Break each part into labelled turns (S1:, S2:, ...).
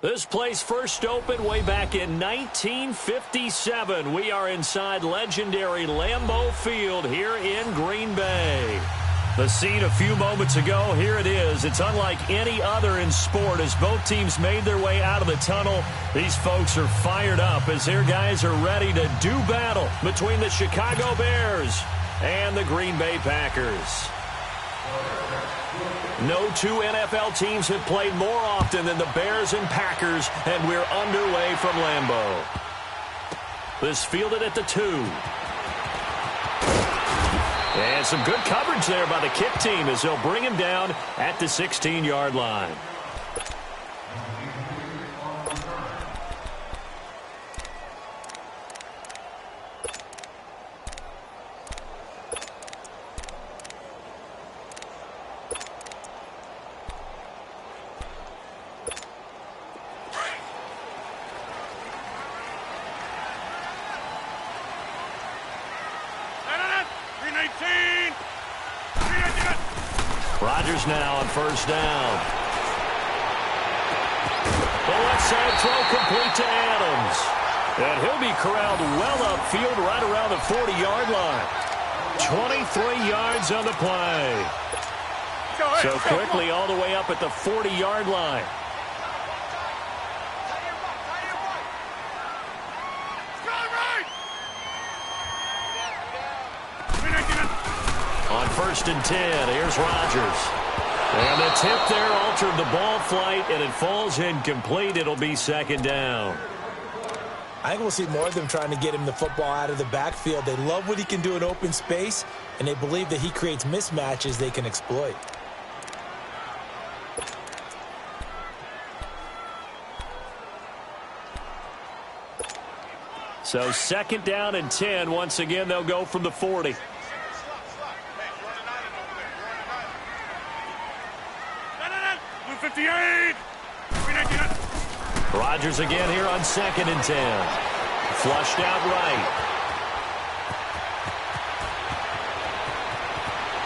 S1: This place first opened way back in 1957. We are inside legendary Lambeau Field here in Green Bay. The scene a few moments ago, here it is. It's unlike any other in sport as both teams made their way out of the tunnel. These folks are fired up as their guys are ready to do battle between the Chicago Bears and the Green Bay Packers. No two NFL teams have played more often than the Bears and Packers, and we're underway from Lambeau. This fielded at the 2. And some good coverage there by the kick team as they'll bring him down at the 16-yard line. Rodgers now on first down. The left side throw complete to Adams. And he'll be corralled well upfield right around the 40-yard line. 23 yards on the play. So quickly all the way up at the 40-yard line. On first and 10, here's Rodgers. And the tip there altered the ball flight, and it falls incomplete. It'll be second down.
S2: I think we'll see more of them trying to get him the football out of the backfield. They love what he can do in open space, and they believe that he creates mismatches they can exploit.
S1: So second down and 10. Once again, they'll go from the 40. Rodgers again here on second and 10. Flushed out right.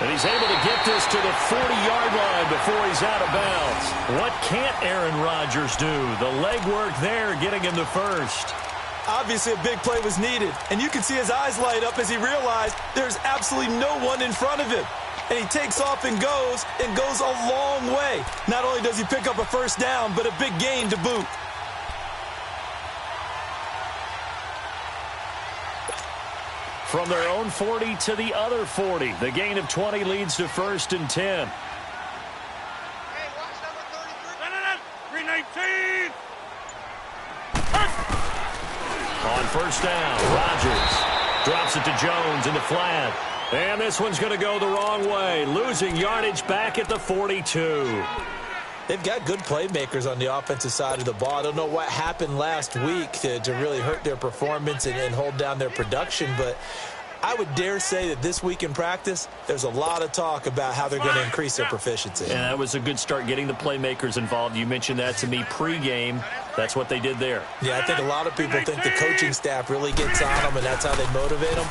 S1: And he's able to get this to the 40-yard line before he's out of bounds. What can't Aaron Rodgers do? The legwork there getting him the first.
S2: Obviously, a big play was needed, and you can see his eyes light up as he realized there's absolutely no one in front of him. And he takes off and goes a long way. Not only does he pick up a first down, but a big gain to boot.
S1: From their own 40 to the other 40. The gain of 20 leads to first and 10.
S3: Hey, watch number 33. 319.
S1: On first down, Rodgers drops it to Jones in the flat. And this one's going to go the wrong way, losing yardage back at the 42.
S2: They've got good playmakers on the offensive side of the ball. I don't know what happened last week to really hurt their performance and hold down their production, but I would dare say that this week in practice, there's a lot of talk about how they're going to increase their proficiency.
S1: And that was a good start getting the playmakers involved. You mentioned that to me pregame. That's what they did there.
S2: Yeah, I think a lot of people think the coaching staff really gets on them, and that's how they motivate them.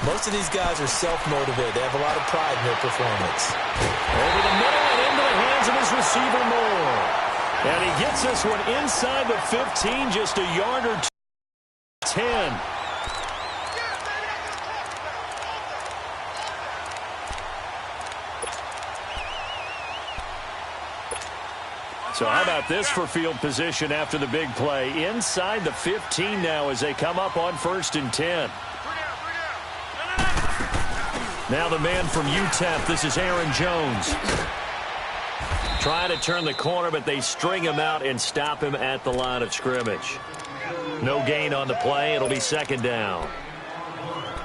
S2: Most of these guys are self-motivated. They have a lot of pride in their performance.
S1: Over the middle and into the hands of his receiver, Moore. And he gets this one inside the 15, just a yard or 10. So how about this for field position after the big play? Inside the 15 now as they come up on first and 10. Now the man from UTEP, this is Aaron Jones. Trying to turn the corner, but they string him out and stop him at the line of scrimmage. No gain on the play. It'll be second down.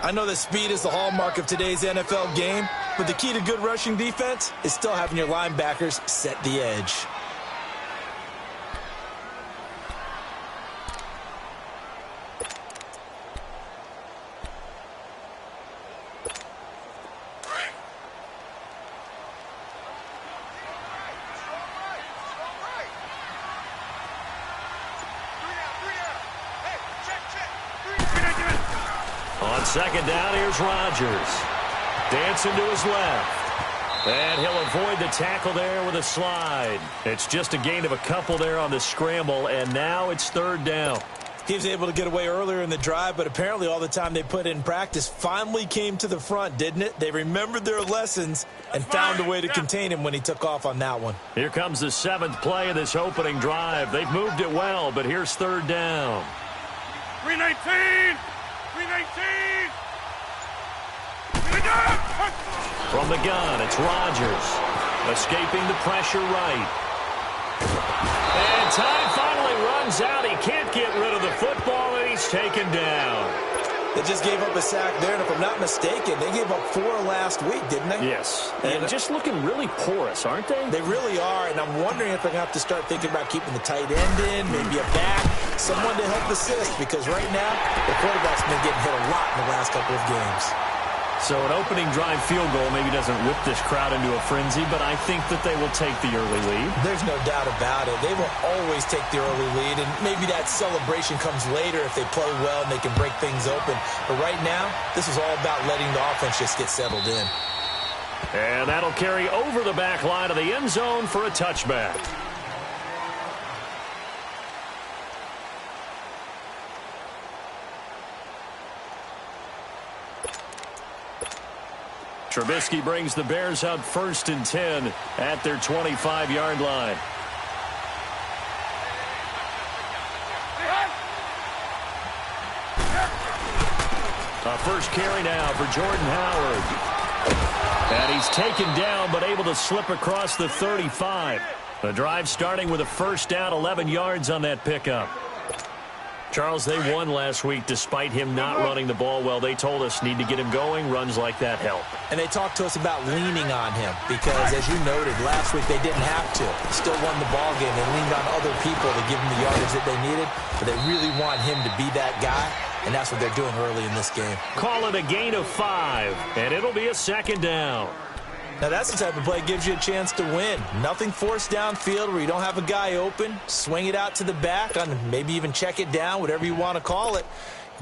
S2: I know that speed is the hallmark of today's NFL game, but the key to good rushing defense is still having your linebackers set the edge.
S1: On second down, here's Rodgers. Dancing to his left. And he'll avoid the tackle there with a slide. It's just a gain of a couple there on the scramble, and now it's third down.
S2: He was able to get away earlier in the drive, but apparently all the time they put in practice finally came to the front, didn't it? They remembered their lessons and found a way to contain him when he took off on that one.
S1: Here comes the seventh play of this opening drive. They've moved it well, but here's third down.
S3: 319! 319!
S1: From the gun, it's Rodgers. Escaping the pressure right. And time finally runs out. He can't get rid of the football, and he's taken down.
S2: They just gave up a sack there, and if I'm not mistaken, they gave up 4 last week, didn't they?
S1: Yes, and just looking really porous, aren't they?
S2: They really are, and I'm wondering if they're going to have to start thinking about keeping the tight end in, maybe a back, someone to help assist, because right now, the quarterback's been getting hit a lot in the last couple of games.
S1: So an opening drive field goal maybe doesn't whip this crowd into a frenzy, but I think that they will take the early lead.
S2: There's no doubt about it. They will always take the early lead, and maybe that celebration comes later if they play well and they can break things open. But right now, this is all about letting the offense just get settled in.
S1: And that'll carry over the back line of the end zone for a touchback. Trubisky brings the Bears up 1st and 10 at their 25-yard line. A first carry now for Jordan Howard. And he's taken down but able to slip across the 35. The drive starting with a first down, 11 yards on that pickup. Charles, they won last week despite him not running the ball well. They told us need to get him going. Runs like that help.
S2: And they talked to us about leaning on him because, as you noted, last week they didn't have to. Still won the ball game. They leaned on other people to give them the yardage that they needed, but they really want him to be that guy, and that's what they're doing early in this game.
S1: Call it a gain of 5, and it'll be a second down.
S2: Now, that's the type of play that gives you a chance to win. Nothing forced downfield where you don't have a guy open. Swing it out to the back, maybe even check it down, whatever you want to call it.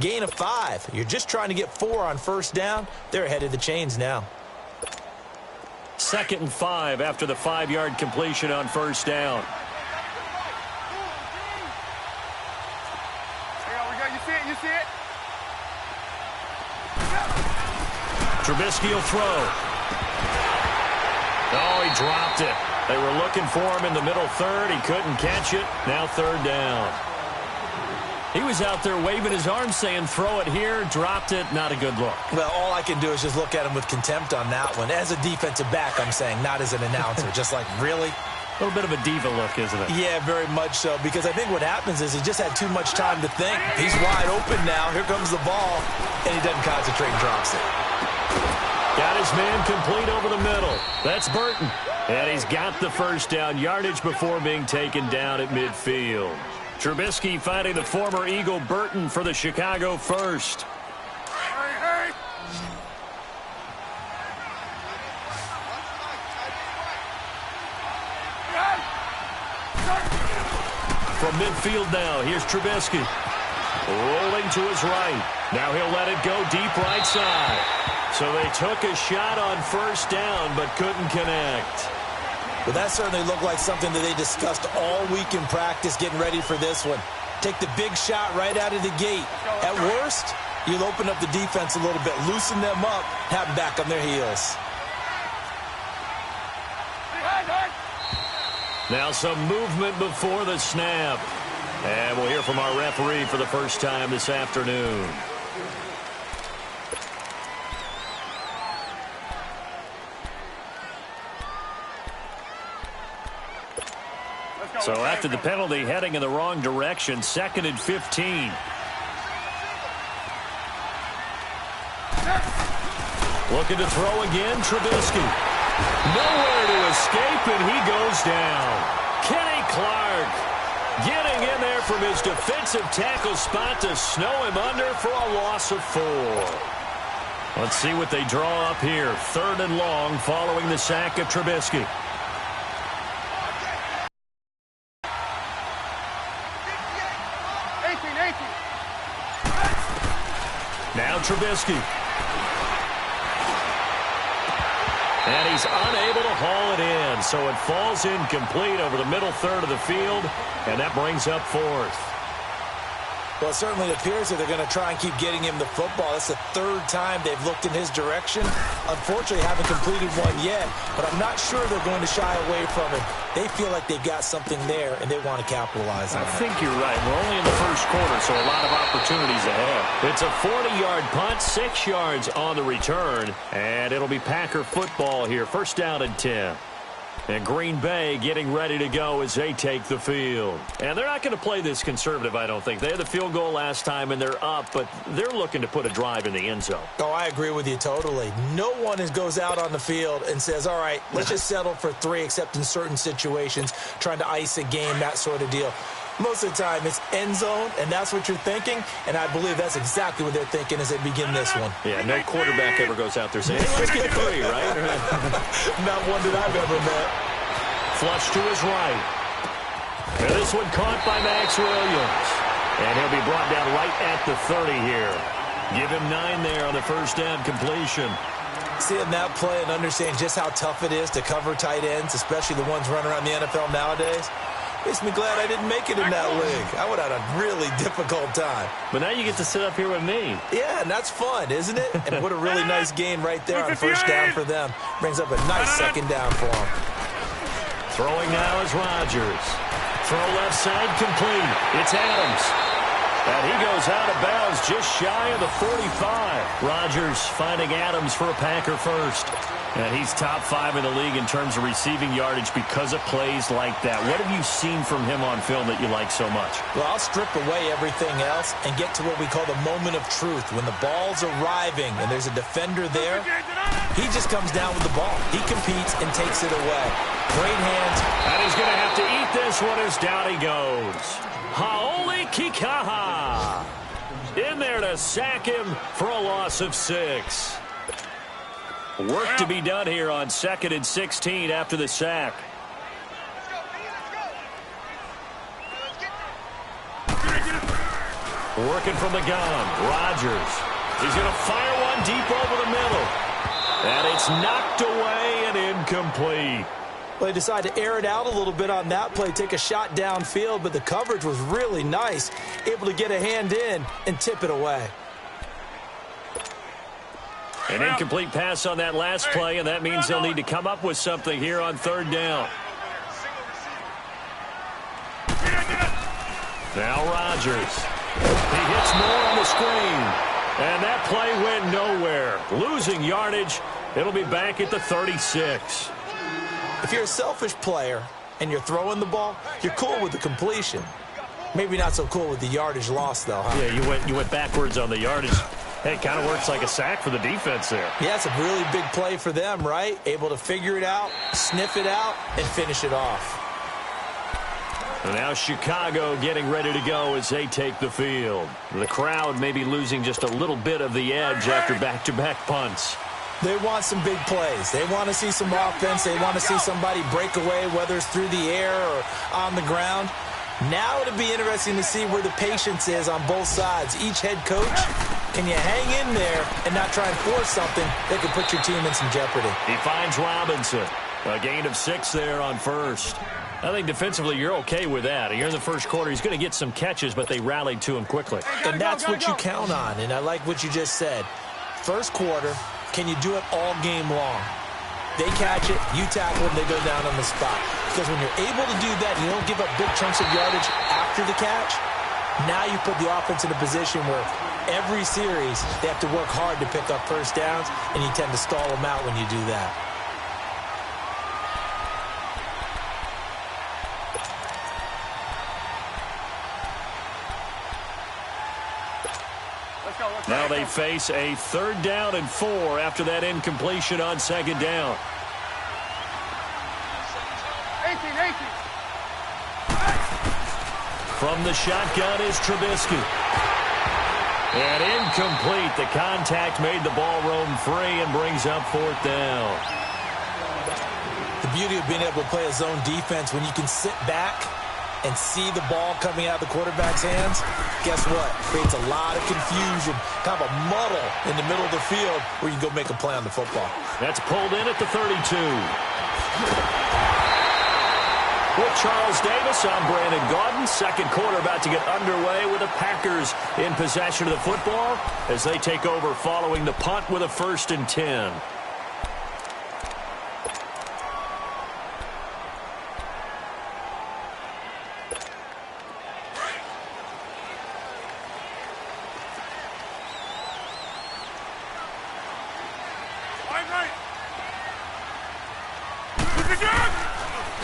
S2: Gain of 5. You're just trying to get 4 on first down. They're ahead of the chains now.
S1: 2nd and 5 after the 5-yard completion on first down.
S3: You see it? You see it?
S1: Trubisky will throw. Oh, he dropped it. They were looking for him in the middle third. He couldn't catch it. Now third down. He was out there waving his arms saying, throw it here, dropped it. Not a good look.
S2: Well, all I can do is just look at him with contempt on that one. As a defensive back, I'm saying, not as an announcer. Just like, really?
S1: A little bit of a diva look, isn't it?
S2: Yeah, very much so, because I think what happens is he just had too much time to think. He's wide open now. Here comes the ball, and he doesn't concentrate and drops it.
S1: Got his man complete over the middle. That's Burton. And he's got the first down yardage before being taken down at midfield. Trubisky finding the former Eagle Burton for the Chicago first. From midfield now, here's Trubisky. Rolling to his right. Now he'll let it go deep right side. So they took a shot on first down but couldn't connect.
S2: Well, that certainly looked like something that they discussed all week in practice getting ready for this one. Take the big shot right out of the gate. At worst, you'll open up the defense a little bit, loosen them up, have them back on their heels.
S1: Now some movement before the snap. And we'll hear from our referee for the first time this afternoon. So after the penalty, heading in the wrong direction, 2nd and 15. Looking to throw again, Trubisky. Nowhere to escape, and he goes down. Kenny Clark getting in there from his defensive tackle spot to snow him under for a loss of 4. Let's see what they draw up here. 3rd and long following the sack of Trubisky. Now Trubisky. And he's unable to haul it in, so it falls incomplete over the middle third of the field, and that brings up fourth.
S2: Well, it certainly appears that they're going to try and keep getting him the football. That's the third time they've looked in his direction. Unfortunately, haven't completed one yet, but I'm not sure they're going to shy away from it. They feel like they've got something there, and they want to capitalize on it.
S1: I think you're right. We're only in the first quarter, so a lot of opportunities ahead. It's a 40-yard punt, 6 yards on the return, and it'll be Packer football here. First down and 10. And Green Bay getting ready to go as they take the field. And they're not going to play this conservative, I don't think. They had the field goal last time, and they're up, but they're looking to put a drive in the end zone.
S2: Oh, I agree with you totally. No one goes out on the field and says, all right, let's just settle for 3, except in certain situations, trying to ice a game, that sort of deal. Most of the time, it's end zone, and that's what you're thinking, and I believe that's exactly what they're thinking as they begin this one.
S1: Yeah, no quarterback ever goes out there saying, hey, let's get 3, right?
S2: Not one that I've ever met.
S1: Flush to his right. And this one caught by Max Williams. And he'll be brought down right at the 30 here. Give him 9 there on the first down completion.
S2: Seeing that play and understanding just how tough it is to cover tight ends, especially the ones running around the NFL nowadays, makes me glad I didn't make it in that league. I would have had a really difficult time.
S1: But now you get to sit up here with me.
S2: Yeah, and that's fun, isn't it? And what a really nice gain right there on first down for them. Brings up a nice second down for them.
S1: Throwing now is Rodgers. Throw left side complete. It's Adams. And he goes out of bounds just shy of the 45. Rodgers finding Adams for a Packer first. And he's top 5 in the league in terms of receiving yardage because of plays like that. What have you seen from him on film that you like so much?
S2: Well, I'll strip away everything else and get to what we call the moment of truth. When the ball's arriving and there's a defender there, he just comes down with the ball. He competes and takes it away. Great hands.
S1: And he's going to have to eat this one as down he goes. Hau'oli Kikaha in there to sack him for a loss of 6. Work to be done here on 2nd and 16 after the sack. Working from the gun. Rodgers. He's going to fire one deep over the middle. And it's knocked away and incomplete.
S2: Well, they decided to air it out a little bit on that play, take a shot downfield, but the coverage was really nice. Able to get a hand in and tip it away.
S1: An incomplete pass on that last play, and that means they'll need to come up with something here on 3rd down. Now Rodgers. He hits more on the screen. And that play went nowhere. Losing yardage. It'll be back at the 36.
S2: If you're a selfish player and you're throwing the ball, you're cool with the completion. Maybe not so cool with the yardage loss, though, huh?
S1: Yeah, you went backwards on the yardage. Hey, it kind of works like a sack for the defense there.
S2: Yeah, it's a really big play for them, right? Able to figure it out, sniff it out, and finish it off.
S1: And now Chicago getting ready to go as they take the field. The crowd may be losing just a little bit of the edge after back-to-back punts.
S2: They want some big plays. They want to see some offense. They want to see somebody break away, whether it's through the air or on the ground. Now it'll be interesting to see where the patience is on both sides. Each head coach, can you hang in there and not try and force something that could put your team in some jeopardy?
S1: He finds Robinson. A gain of 6 there on first. I think defensively you're okay with that. You're in the first quarter. He's going to get some catches, but they rallied to him quickly.
S2: And that's what you count on, and I like what you just said. First quarter, can you do it all game long? They catch it, you tackle them, they go down on the spot. Because when you're able to do that, you don't give up big chunks of yardage after the catch. Now you put the offense in a position where every series they have to work hard to pick up first downs, and you tend to stall them out when you do that.
S1: Now they face a 3rd down and 4 after that incompletion on 2nd down.
S3: 18.
S1: From the shotgun is Trubisky. And incomplete. The contact made the ball roam free and brings up 4th down.
S2: The beauty of being able to play a zone defense when you can sit back and see the ball coming out of the quarterback's hands, guess what? Creates a lot of confusion, kind of a muddle in the middle of the field where you can go make a play on the football.
S1: That's pulled in at the 32. With Charles Davis, I'm Brandon Gaudin. Second quarter about to get underway with the Packers in possession of the football as they take over following the punt with a 1st and 10.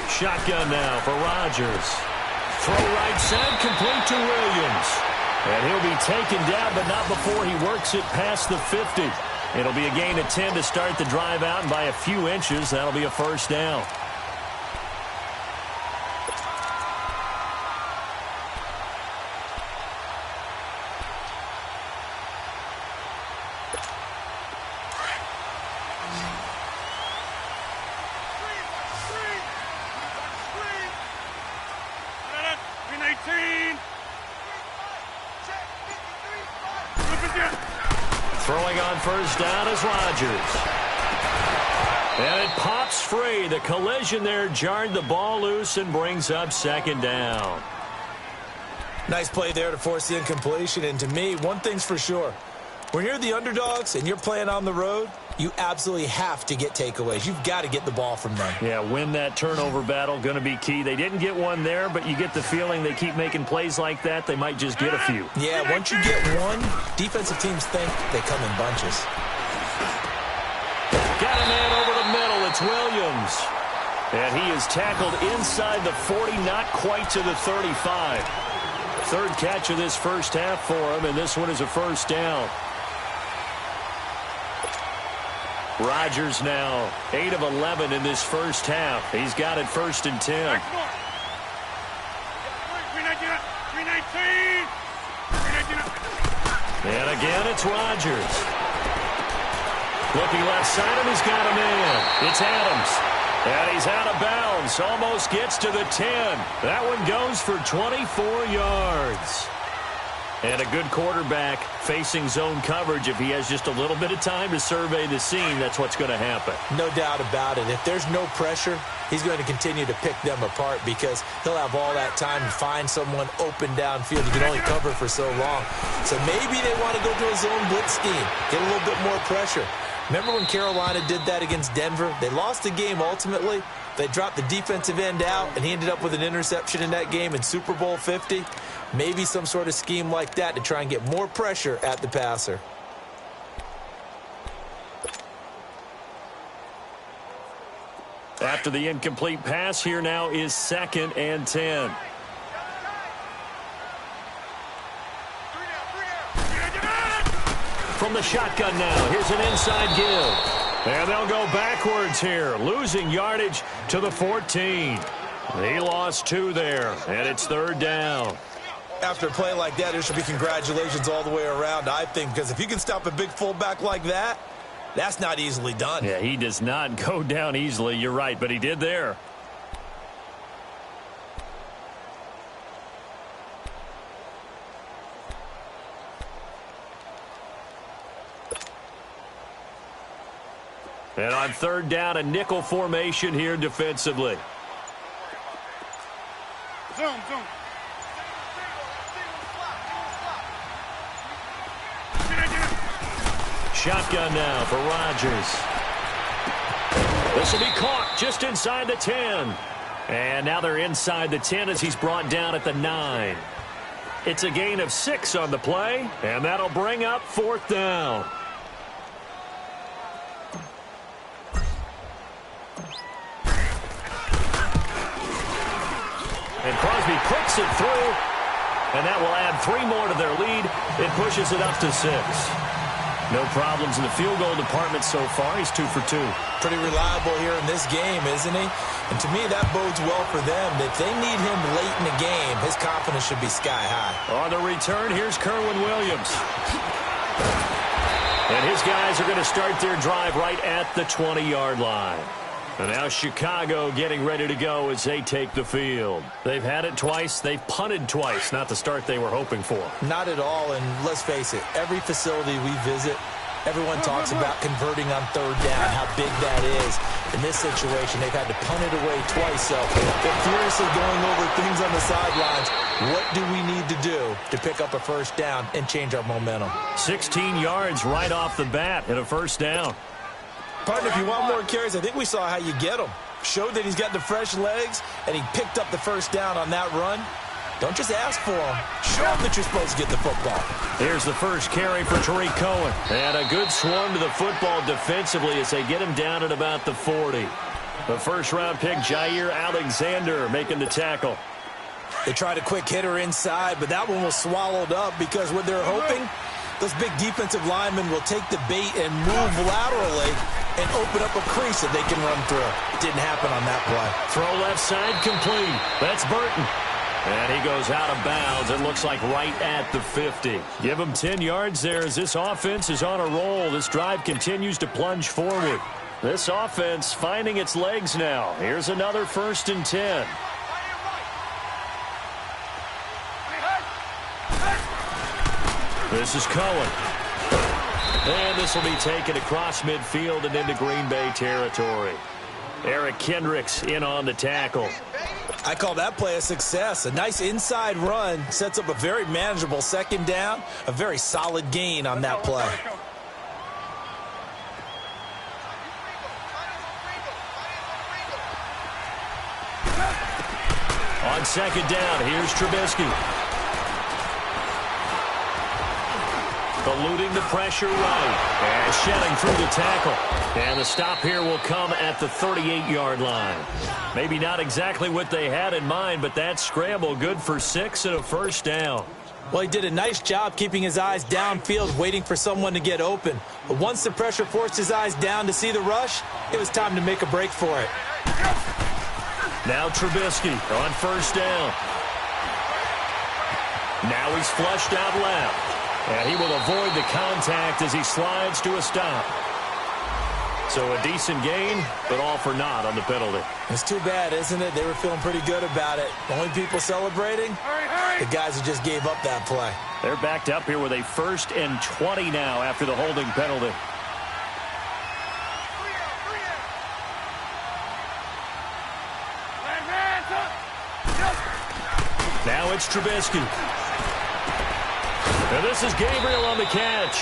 S1: Shotgun now for Rodgers. Throw right side, complete to Williams. And he'll be taken down, but not before he works it past the 50. It'll be a gain of 10 to start the drive out, and by a few inches, that'll be a 1st down. Throwing on 1st down is Rodgers. And it pops free. The collision there jarred the ball loose and brings up 2nd down.
S2: Nice play there to force the incompletion. And to me, one thing's for sure. When you're the underdogs and you're playing on the road, you absolutely have to get takeaways. You've got to get the ball from them.
S1: Yeah, win that turnover battle, going to be key. They didn't get one there, but you get the feeling they keep making plays like that, they might just get a few.
S2: Yeah, once you get one, defensive teams think they come in bunches.
S1: Got a man over the middle. It's Williams. And he is tackled inside the 40, not quite to the 35. 3rd catch of this 1st half for him, and this one is a 1st down. Rodgers now 8 of 11 in this 1st half. He's got it 1st and 10. And again, it's Rodgers. Looking left side, and he's got a man. It's Adams. And he's out of bounds. Almost gets to the 10. That one goes for 24 yards. And a good quarterback facing zone coverage. If he has just a little bit of time to survey the scene, that's what's going to happen.
S2: No doubt about it. If there's no pressure, he's going to continue to pick them apart because he'll have all that time to find someone open downfield. He can only cover for so long. So maybe they want to go to a zone blitz scheme, get a little bit more pressure. Remember when Carolina did that against Denver? They lost the game ultimately. They dropped the defensive end out, and he ended up with an interception in that game in Super Bowl 50. Maybe some sort of scheme like that to try and get more pressure at the passer.
S1: After the incomplete pass, here now is 2nd and 10. From the shotgun now, here's an inside give. And they'll go backwards here, losing yardage to the 14. He lost 2 there, and it's 3rd down.
S2: After a play like that, there should be congratulations all the way around, I think, because if you can stop a big fullback like that, that's not easily done.
S1: Yeah, he does not go down easily, you're right, but he did there. And on 3rd down, a nickel formation here defensively.
S3: Zoom, zoom.
S1: Shotgun now for Rodgers. This will be caught just inside the 10. And now they're inside the 10 as he's brought down at the 9. It's a gain of 6 on the play, and that'll bring up 4th down. And Crosby clicks it through, and that will add 3 more to their lead. It pushes it up to 6. No problems in the field goal department so far. He's 2 for 2.
S2: Pretty reliable here in this game, isn't he? And to me, that bodes well for them. If they need him late in the game, his confidence should be sky high.
S1: On the return, here's Kerwin Williams. And his guys are going to start their drive right at the 20-yard line. And now Chicago getting ready to go as they take the field. They've had it twice. They've punted twice. Not the start they were hoping for.
S2: Not at all, and let's face it, every facility we visit, everyone talks about converting on third down, how big that is. In this situation, they've had to punt it away twice, so they're furiously going over things on the sidelines. What do we need to do to pick up a first down and change our momentum?
S1: 16 yards right off the bat and a first down.
S2: Partner, if you want more carries, I think we saw how you get them. Showed that he's got the fresh legs, and he picked up the first down on that run. Don't just ask for him. Show him that you're supposed to get the football.
S1: Here's the first carry for Tariq Cohen. And a good swarm to the football defensively as they get him down at about the 40. The first-round pick, Jair Alexander, making the tackle.
S2: They tried a quick hitter inside, but that one was swallowed up because what they're hoping, those big defensive linemen will take the bait and move laterally and open up a crease that they can run through. Didn't happen on that play.
S1: Throw left side complete. That's Burton. And he goes out of bounds. It looks like right at the 50. Give him 10 yards there as this offense is on a roll. This drive continues to plunge forward. This offense finding its legs now. Here's another 1st and 10. This is Cohen. And this will be taken across midfield and into Green Bay territory. Eric Kendricks in on the tackle.
S2: I call that play a success. A nice inside run sets up a very manageable second down. A very solid gain on that play.
S1: On second down, here's Trubisky. Eluding the pressure right. And shedding through the tackle. And the stop here will come at the 38-yard line. Maybe not exactly what they had in mind, but that scramble good for 6 and a first down.
S2: Well, he did a nice job keeping his eyes downfield, waiting for someone to get open. But once the pressure forced his eyes down to see the rush, it was time to make a break for it.
S1: Now Trubisky on first down. Now he's flushed out left. And he will avoid the contact as he slides to a stop. So a decent gain, but all for naught on the penalty.
S2: It's too bad, isn't it? They were feeling pretty good about it. The only people celebrating, the guys who just gave up that play.
S1: They're backed up here with a 1st and 20 now after the holding penalty. Now it's Trubisky. And this is Gabriel on the catch.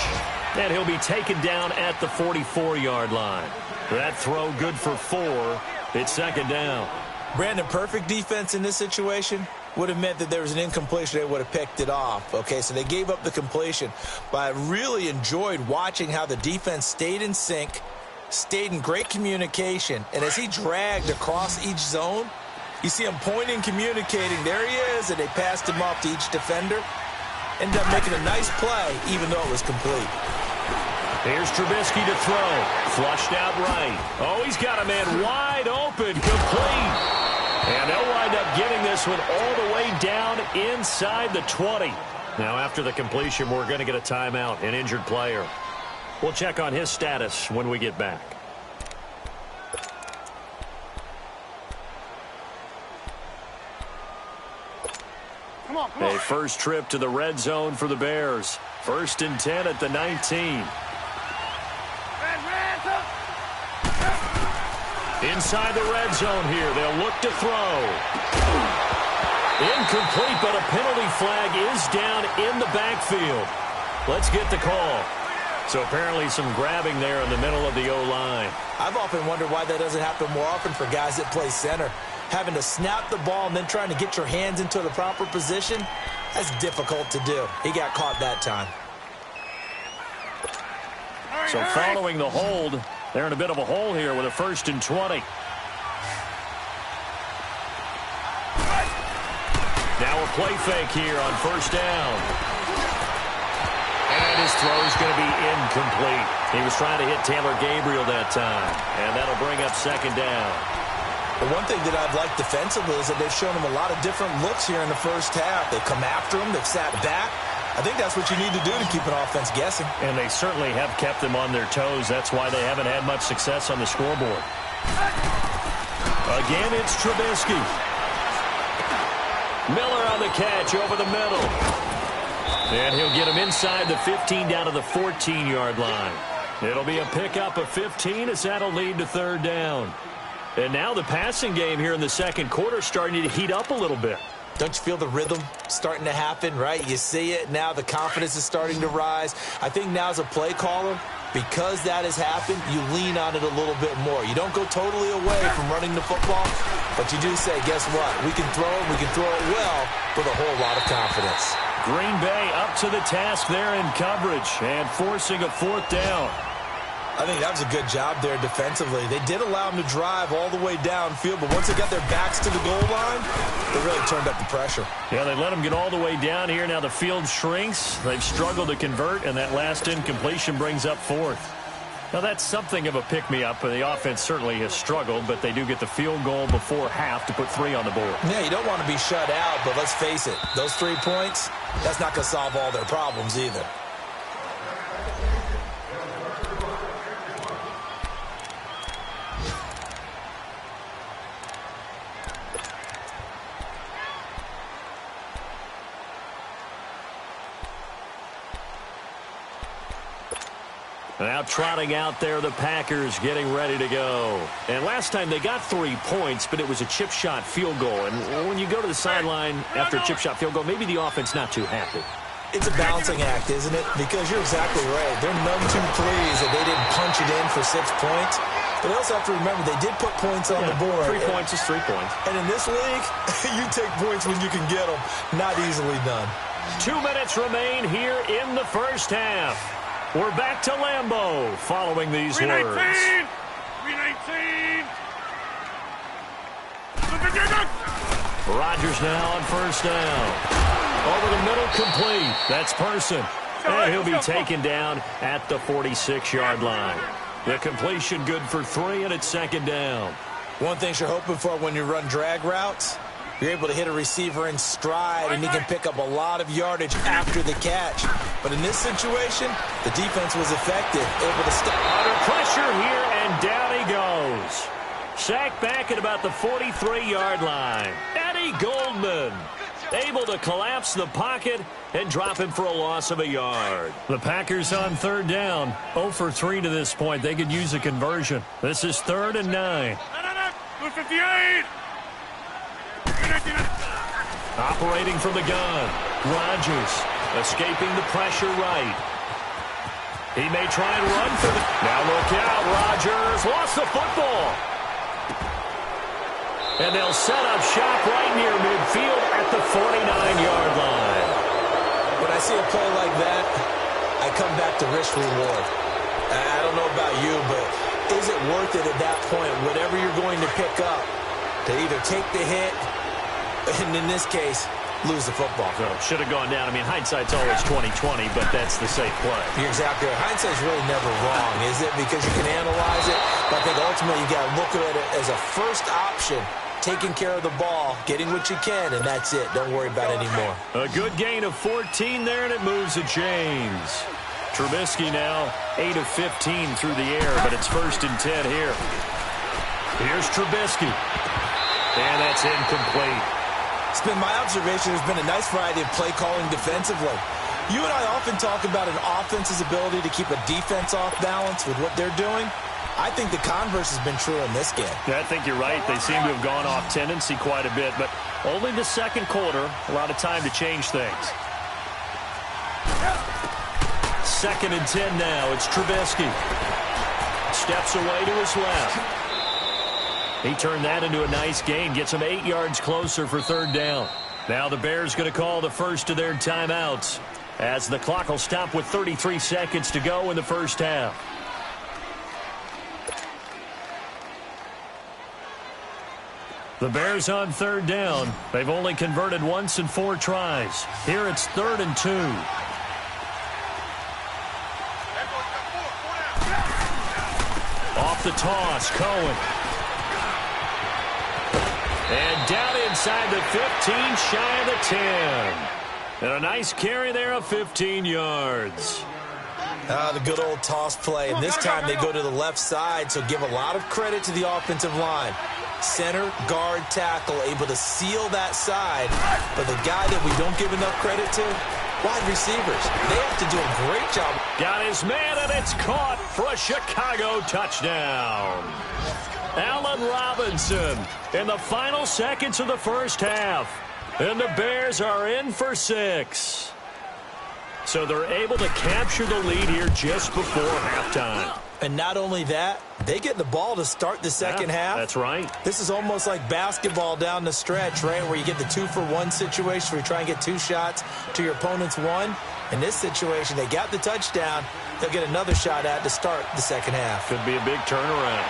S1: And he'll be taken down at the 44-yard line. That throw good for 4. It's second down.
S2: Brandon, perfect defense in this situation would have meant that there was an incompletion. They would have picked it off. Okay, so they gave up the completion. But I really enjoyed watching how the defense stayed in sync, stayed in great communication. And as he dragged across each zone, you see him pointing, communicating. There he is, and they passed him off to each defender. Ended up making a nice play, even though it was complete.
S1: Here's Trubisky to throw. Flushed out right. Oh, he's got a man wide open, complete. And they'll wind up getting this one all the way down inside the 20. Now, after the completion, we're going to get a timeout, an injured player. We'll check on his status when we get back. A first trip to the red zone for the Bears. 1st and 10 at the 19. Inside the red zone here. They'll look to throw. Incomplete, but a penalty flag is down in the backfield. Let's get the call. So apparently some grabbing there in the middle of the O-line.
S2: I've often wondered why that doesn't happen more often for guys that play center. Having to snap the ball and then trying to get your hands into the proper position, that's difficult to do. He got caught that time.
S1: So following the hold, they're in a bit of a hole here with a 1st and 20. Now a play fake here on first down. And his throw is going to be incomplete. He was trying to hit Taylor Gabriel that time. And that'll bring up second down.
S2: The one thing that I've liked defensively is that they've shown him a lot of different looks here in the first half. They've come after him. They've sat back. I think that's what you need to do to keep an offense guessing.
S1: And they certainly have kept them on their toes. That's why they haven't had much success on the scoreboard. Again, it's Trubisky. Miller on the catch over the middle. And he'll get him inside the 15 down to the 14-yard line. It'll be a pickup of 15 as that'll lead to third down. And now the passing game here in the second quarter starting to heat up a little bit.
S2: Don't you feel the rhythm starting to happen, right? You see it now. The confidence is starting to rise. I think now as a play caller, because that has happened, you lean on it a little bit more. You don't go totally away from running the football, but you do say, guess what? We can throw it. We can throw it well with a whole lot of confidence.
S1: Green Bay up to the task there in coverage and forcing a fourth down.
S2: I think that was a good job there defensively. They did allow them to drive all the way downfield, but once they got their backs to the goal line, they really turned up the pressure.
S1: Yeah, they let them get all the way down here. Now the field shrinks. They've struggled to convert, and that last incompletion brings up fourth. Now that's something of a pick-me-up. The offense certainly has struggled, but they do get the field goal before half to put 3 on the board.
S2: Yeah, you don't want to be shut out, but let's face it, those 3 points, that's not going to solve all their problems either.
S1: Now trotting out there, the Packers getting ready to go. And last time they got 3 points, but it was a chip shot field goal. And when you go to the sideline after a chip shot field goal, maybe the offense not too happy.
S2: It's a balancing act, isn't it? Because you're exactly right. They're none too pleased that they didn't punch it in for 6 points. But they also have to remember they did put points on the board.
S1: 3 points is 3 points.
S2: And in this league, you take points when you can get them. Not easily done.
S1: 2 minutes remain here in the first half. We're back to Lambeau following these
S3: 319.
S1: words.
S3: 319.
S1: Rodgers now on first down. Over the middle, complete. That's Person. And he'll be taken down at the 46-yard line. The completion good for 3, and it's second down.
S2: One thing you're hoping for when you run drag routes, you're able to hit a receiver in stride, and he can pick up a lot of yardage after the catch. But in this situation, the defense was effective, able to stop.
S1: Under pressure here, and down he goes. Sacked back at about the 43-yard line. Eddie Goldman able to collapse the pocket and drop him for a loss of a yard. The Packers on third down. 0 for 3 to this point. They could use a conversion. This is 3rd and 9.
S3: 58.
S1: Operating from the gun. Rodgers escaping the pressure right. He may try and run for the... Now look out. Rodgers lost the football. And they'll set up shop right near midfield at the 49-yard line.
S2: When I see a play like that, I come back to risk reward. I don't know about you, but is it worth it at that point, whatever you're going to pick up, to either take the hit, and in this case, lose the football?
S1: So should have gone down. I mean, hindsight's always 20/20, but that's the safe play.
S2: You're exactly right. Hindsight's really never wrong, is it? Because you can analyze it, but I think ultimately you got to look at it as a first option. Taking care of the ball, getting what you can, and that's it. Don't worry about it anymore.
S1: A good gain of 14 there, and it moves to James. Trubisky now 8 of 15 through the air, but it's 1st and 10 here. Here's Trubisky. And that's incomplete.
S2: It's been my observation. There's been a nice variety of play calling defensively. You and I often talk about an offense's ability to keep a defense off balance with what they're doing. I think the converse has been true in this game.
S1: Yeah, I think you're right. They seem to have gone off tendency quite a bit, but only the second quarter. A lot of time to change things. 2nd and 10 now. It's Trubisky. Steps away to his left. He turned that into a nice gain. Gets him 8 yards closer for 3rd down. Now the Bears going to call the first of their timeouts as the clock will stop with 33 seconds to go in the first half. The Bears on 3rd down. They've only converted once in 4 tries. Here it's 3rd and 2. Off the toss, Cohen. And down inside the 15, shy of the 10. And a nice carry there of 15 yards.
S2: The good old toss play. And this time they go to the left side, so give a lot of credit to the offensive line. center, guard, tackle, able to seal that side. But the guy that we don't give enough credit to, wide receivers. They have to do a great job.
S1: Got his man, and it's caught for a Chicago touchdown. Allen Robinson in the final seconds of the first half. And the Bears are in for 6. So they're able to capture the lead here just before halftime.
S2: And not only that, they get the ball to start the second half.
S1: That's right.
S2: This is almost like basketball down the stretch, right, where you get the 2-for-1 situation where you try and get 2 shots to your opponent's 1. In this situation, they got the touchdown. They'll get another shot at to start the second half.
S1: Could be a big turnaround.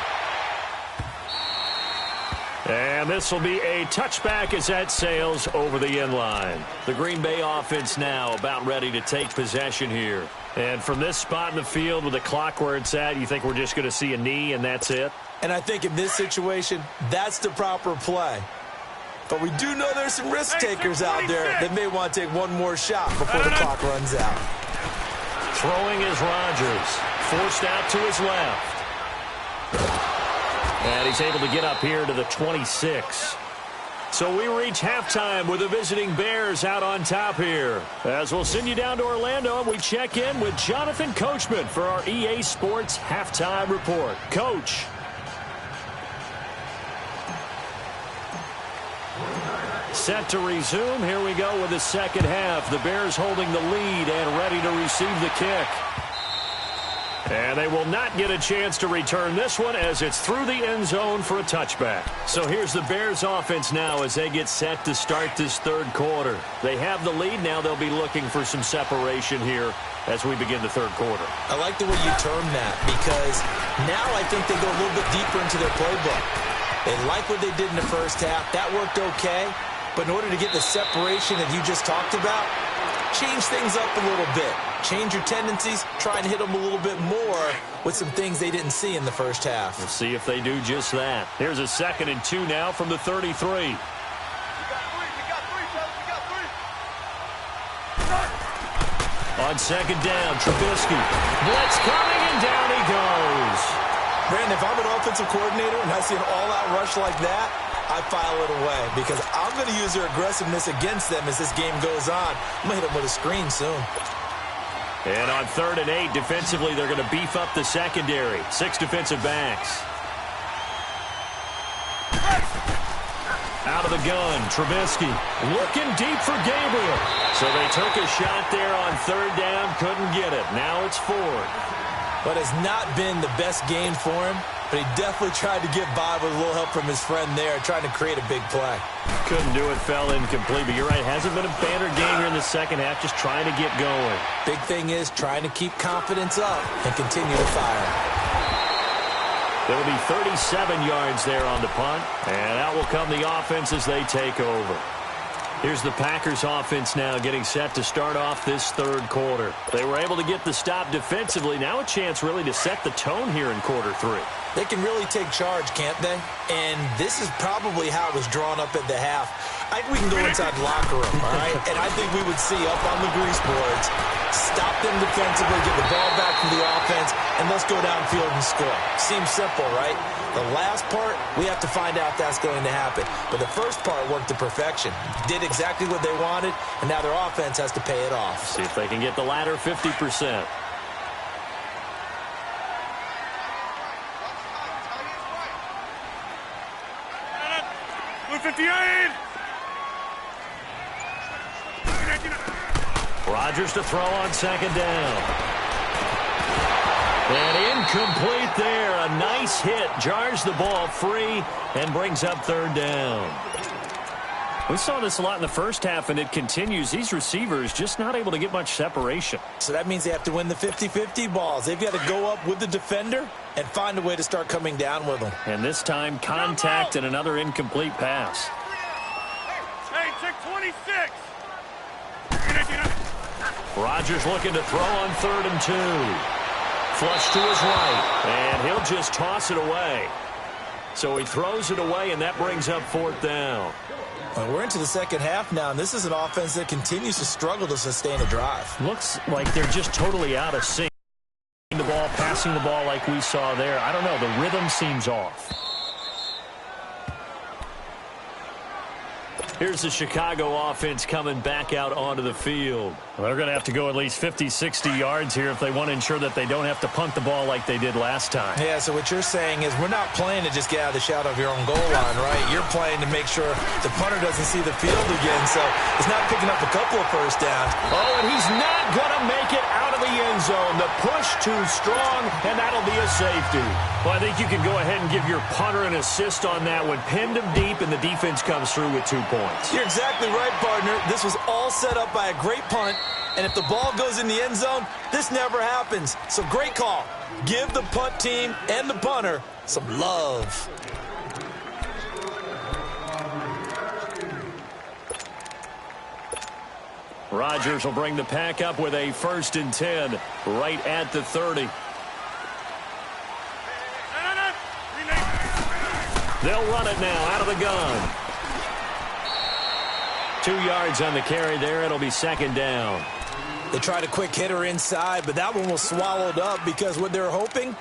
S1: And this will be a touchback as that sails over the end line. The Green Bay offense now about ready to take possession here. And from this spot in the field with the clock where it's at, you think we're just going to see a knee and that's it?
S2: And I think in this situation, that's the proper play. But we do know there's some risk takers out there that may want to take one more shot before the clock runs out.
S1: Throwing is Rodgers. Forced out to his left. And he's able to get up here to the 26. So we reach halftime with the visiting Bears out on top here. As we'll send you down to Orlando, and we check in with Jonathan Coachman for our EA Sports Halftime Report. Coach. Set to resume. Here we go with the second half. The Bears holding the lead and ready to receive the kick. And they will not get a chance to return this one as it's through the end zone for a touchback. So here's the Bears offense now as they get set to start this third quarter. They have the lead now. They'll be looking for some separation here as we begin the third quarter.
S2: I like the way you term that because now I think they go a little bit deeper into their playbook. They like what they did in the first half. That worked okay. But in order to get the separation that you just talked about, change things up a little bit. Change your tendencies, try and hit them a little bit more with some things they didn't see in the first half.
S1: We'll see if they do just that. Here's a 2nd and 2 now from the 33. On second down, Trubisky. Blitz coming, and down he goes.
S2: Brandon, if I'm an offensive coordinator and I see an all-out rush like that, I file it away because I'm going to use their aggressiveness against them as this game goes on. I'm going to hit them with a screen soon.
S1: And on 3rd and 8, defensively, they're going to beef up the secondary. 6 defensive backs. Out of the gun, Trubisky looking deep for Gabriel. So they took a shot there on 3rd down, couldn't get it. Now it's 4th.
S2: But it's not been the best game for him, but he definitely tried to get by with a little help from his friend there, trying to create a big play.
S1: Couldn't do it, fell incomplete, but you're right, hasn't been a banner game here in the second half, just trying to get going.
S2: Big thing is trying to keep confidence up and continue to fire.
S1: There will be 37 yards there on the punt, and out will come the offense as they take over. Here's the Packers offense now getting set to start off this third quarter. They were able to get the stop defensively. Now a chance really to set the tone here in quarter 3.
S2: They can really take charge, can't they? And this is probably how it was drawn up at the half. I think we can go inside the locker room, all right? And I think we would see up on the grease boards, stop them defensively, get the ball back from the offense, and let's go downfield and score. Seems simple, right? The last part, we have to find out if that's going to happen. But the first part worked to perfection. Did exactly what they wanted, and now their offense has to pay it off.
S1: See if they can get the latter 50%. Rodgers to throw on second down. And incomplete there. A nice hit. Jars the ball free and brings up 3rd down. We saw this a lot in the first half, and it continues. These receivers just not able to get much separation.
S2: So that means they have to win the 50-50 balls. They've got to go up with the defender and find a way to start coming down with them.
S1: And this time, contact and another incomplete pass.
S3: Hey, check 26.
S1: Rodgers looking to throw on 3rd and 2. Flush to his right, and he'll just toss it away. So he throws it away, and that brings up 4th down.
S2: Well, we're into the second half now, and this is an offense that continues to struggle to sustain a drive.
S1: Looks like they're just totally out of sync. The ball, passing the ball like we saw there. I don't know. The rhythm seems off. Here's the Chicago offense coming back out onto the field.
S4: Well, they're going to have to go at least 50, 60 yards here if they want to ensure that they don't have to punt the ball like they did last time.
S2: Yeah, so what you're saying is we're not playing to just get out of the shadow of your own goal line, right? You're playing to make sure the punter doesn't see the field again, so it's not picking up a couple of first downs.
S1: Oh, and he's not going to make it out of the end zone. The push too strong, and that'll be a safety.
S4: Well, I think you can go ahead and give your punter an assist on that one. Pinned him deep, and the defense comes through with 2 points.
S2: You're exactly right, partner. This was all set up by a great punt, and if the ball goes in the end zone, this never happens. So great call. Give the punt team and the punter some love.
S1: Rodgers will bring the pack up with a 1st and 10 right at the 30. They'll run it now out of the gun. 2 yards on the carry there. It'll be 2nd down.
S2: They tried a quick hitter inside, but that one was swallowed up because what they're hoping,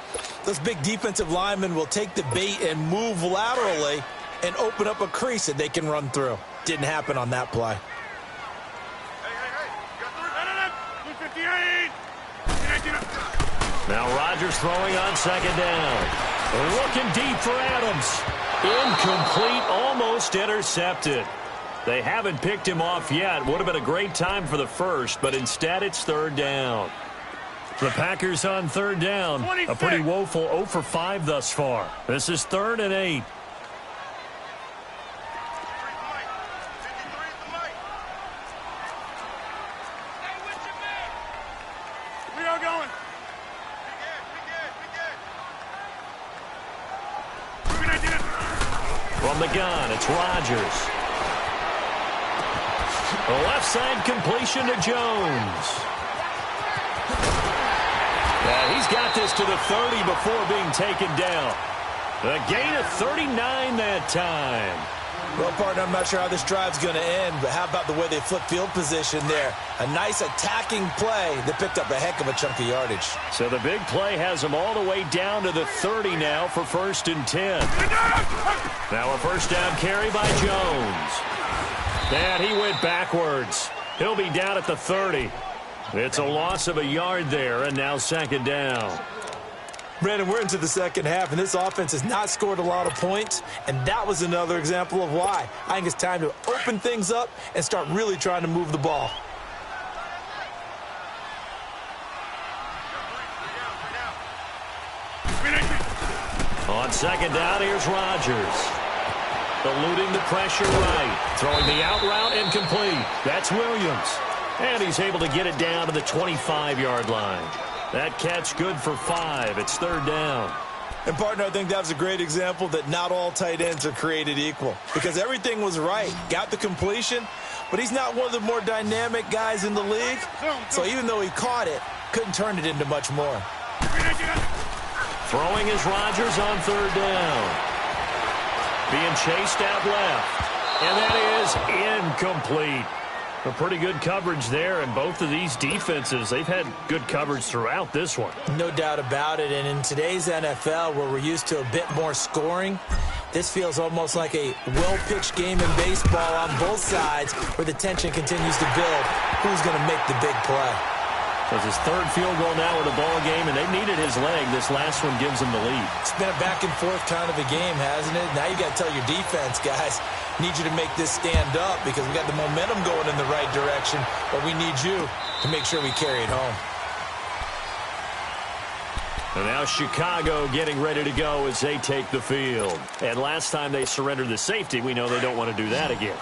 S2: those big defensive linemen will take the bait and move laterally and open up a crease that they can run through. Didn't happen on that play.
S1: Now Rodgers throwing on 2nd down. Looking deep for Adams. Incomplete, almost intercepted. They haven't picked him off yet. Would have been a great time for the first, but instead it's 3rd down.
S4: The Packers on 3rd down.
S3: 26.
S4: A pretty woeful 0 for 5 thus far. This is 3rd and 8.
S3: We are going.
S1: From the gun, it's Rodgers. A left side completion to Jones. Yeah, he's got this to the 30 before being taken down. A gain of 39 that time.
S2: Well, partner, I'm not sure how this drive's going to end, but how about the way they flip field position there? A nice attacking play that picked up a heck of a chunk of yardage.
S1: So the big play has them all the way down to the 30 now for 1st and 10. Now a 1st down carry by Jones. And he went backwards. He'll be down at the 30. It's a loss of a yard there, and now 2nd down.
S2: Brandon, we're into the second half, and this offense has not scored a lot of points, and that was another example of why. I think it's time to open things up and start really trying to move the ball.
S1: On 2nd down, here's Rodgers. Eluding the pressure right. Throwing the out route incomplete. That's Williams. And he's able to get it down to the 25-yard line. That catch good for 5. It's 3rd down.
S2: And, partner, I think that was a great example that not all tight ends are created equal. Because everything was right. Got the completion, but he's not one of the more dynamic guys in the league. So even though he caught it, couldn't turn it into much more.
S1: Throwing is Rodgers on 3rd down. Being chased out left. And that is incomplete. A pretty good coverage there, and both of these defenses, they've had good coverage throughout this one.
S2: No doubt about it, and in today's NFL, where we're used to a bit more scoring, this feels almost like a well-pitched game in baseball on both sides, where the tension continues to build. Who's going to make the big play?
S1: It's his 3rd field goal now with a ball game, and they needed his leg. This last one gives him the lead.
S2: It's been a back-and-forth kind of a game, hasn't it? Now you got to tell your defense, guys, need you to make this stand up because we got the momentum going in the right direction, but we need you to make sure we carry it home.
S1: And now Chicago getting ready to go as they take the field. And last time they surrendered the safety, we know they don't want to do that again.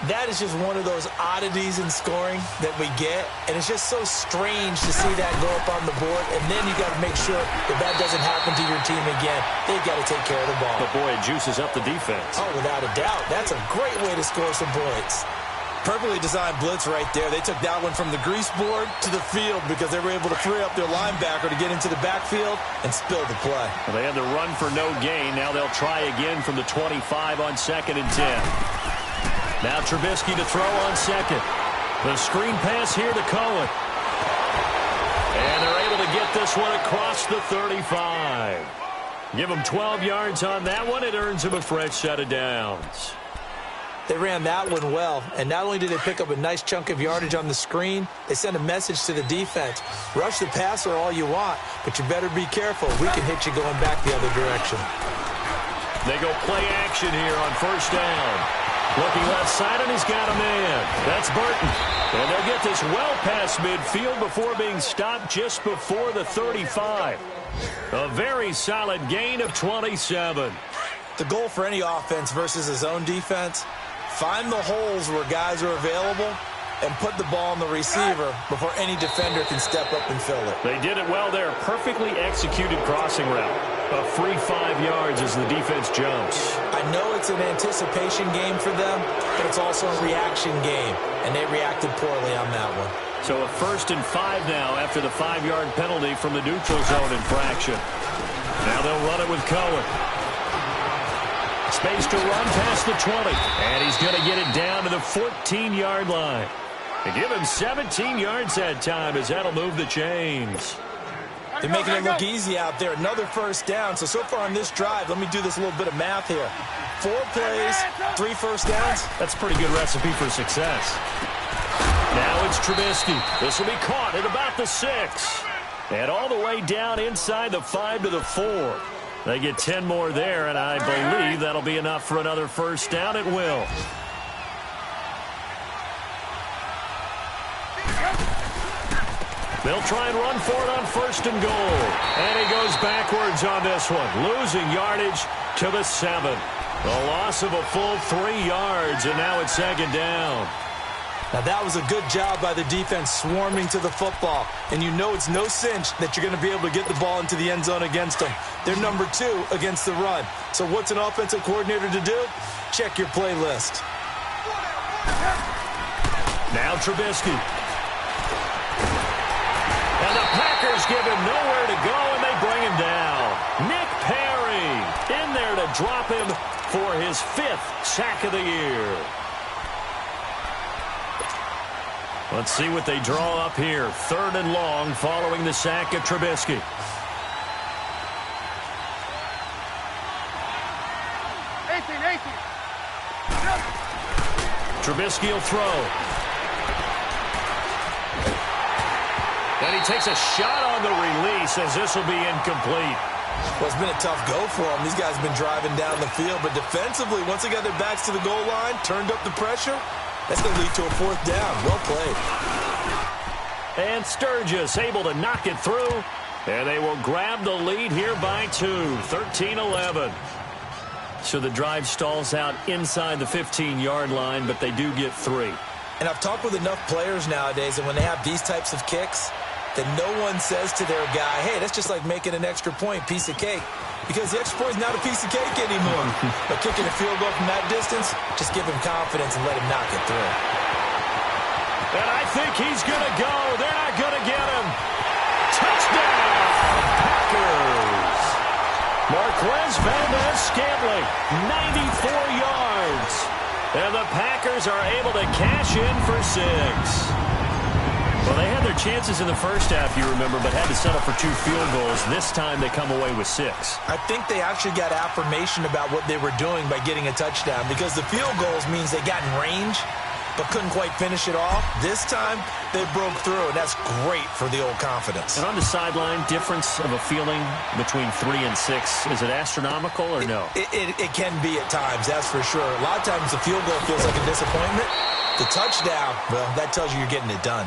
S2: That is just one of those oddities in scoring that we get, and it's just so strange to see that go up on the board, and then you got to make sure that doesn't happen to your team again. They've got to take care of the ball.
S1: But boy, it juices up the defense.
S2: Oh, without a doubt. That's a great way to score some points. Perfectly designed blitz right there. They took that one from the grease board to the field because they were able to free up their linebacker to get into the backfield and spill the play.
S1: Well, they had to run for no gain. Now they'll try again from the 25 on 2nd and 10. Now Trubisky to throw on 2nd. The screen pass here to Cohen. And they're able to get this one across the 35. Give them 12 yards on that one. It earns them a fresh set of downs.
S2: They ran that one well, and not only did they pick up a nice chunk of yardage on the screen, they sent a message to the defense. Rush the passer all you want, but you better be careful. We can hit you going back the other direction.
S1: They go play action here on first down. Looking left side, and he's got a man. That's Burton. And they'll get this well past midfield before being stopped just before the 35. A very solid gain of 27.
S2: The goal for any offense versus a zone defense, find the holes where guys are available and put the ball on the receiver before any defender can step up and fill it.
S1: They did it well there. Perfectly executed crossing route. A free 5 yards as the defense jumps.
S2: I know it's an anticipation game for them, but it's also a reaction game, and they reacted poorly on that one.
S1: So a 1st and 5 now after the 5-yard penalty from the neutral zone infraction. Now they'll run it with Cohen. Space to run past the 20, and he's going to get it down to the 14-yard line. They give him 17 yards that time as that'll move the chains.
S2: They're making it look easy out there. Another first down. So far on this drive, let me do this little bit of math here. 4 plays, 3 first downs.
S1: That's a pretty good recipe for success. Now it's Trubisky. This will be caught at about the 6. And all the way down inside the 5 to the 4. They get 10 more there, and I believe that'll be enough for another first down. It will. They'll try and run for it on 1st and goal. And he goes backwards on this one, losing yardage to the 7. The loss of a full 3 yards, and now it's 2nd down.
S2: Now that was a good job by the defense swarming to the football. And you know it's no cinch that you're going to be able to get the ball into the end zone against them. They're number 2 against the run. So what's an offensive coordinator to do? Check your playlist.
S1: Now Trubisky. And the Packers give him nowhere to go, and they bring him down. Nick Perry in there to drop him for his 5th sack of the year. Let's see what they draw up here. 3rd and long following the sack of Trubisky. Trubisky will throw. And he takes a shot on the release as this will be incomplete.
S2: Well, it's been a tough go for them. These guys have been driving down the field. But defensively, once they got their backs to the goal line, turned up the pressure, that's going to lead to a 4th down. Well played.
S1: And Sturgis able to knock it through. And they will grab the lead here by 2, 13-11. So the drive stalls out inside the 15-yard line, but they do get 3.
S2: And I've talked with enough players nowadays, and when they have these types of kicks, that no one says to their guy, hey, that's just like making an extra point, piece of cake. Because the extra point is not a piece of cake anymore. But kicking a field goal from that distance, just give him confidence and let him knock it through.
S1: And I think he's going to go. They're not going to get him. Touchdown, Packers. Marquez Valdez-Scantling, 94 yards. And the Packers are able to cash in for 6. Well, they had their chances in the first half, you remember, but had to settle for 2 field goals. This time they come away with 6.
S2: I think they actually got affirmation about what they were doing by getting a touchdown, because the field goals means they got in range but couldn't quite finish it off. This time they broke through, and that's great for the old confidence.
S1: And on the sideline, difference of a feeling between 3 and 6, is it astronomical or no?
S2: It can be at times, that's for sure. A lot of times the field goal feels like a disappointment. The touchdown, well, that tells you you're getting it done.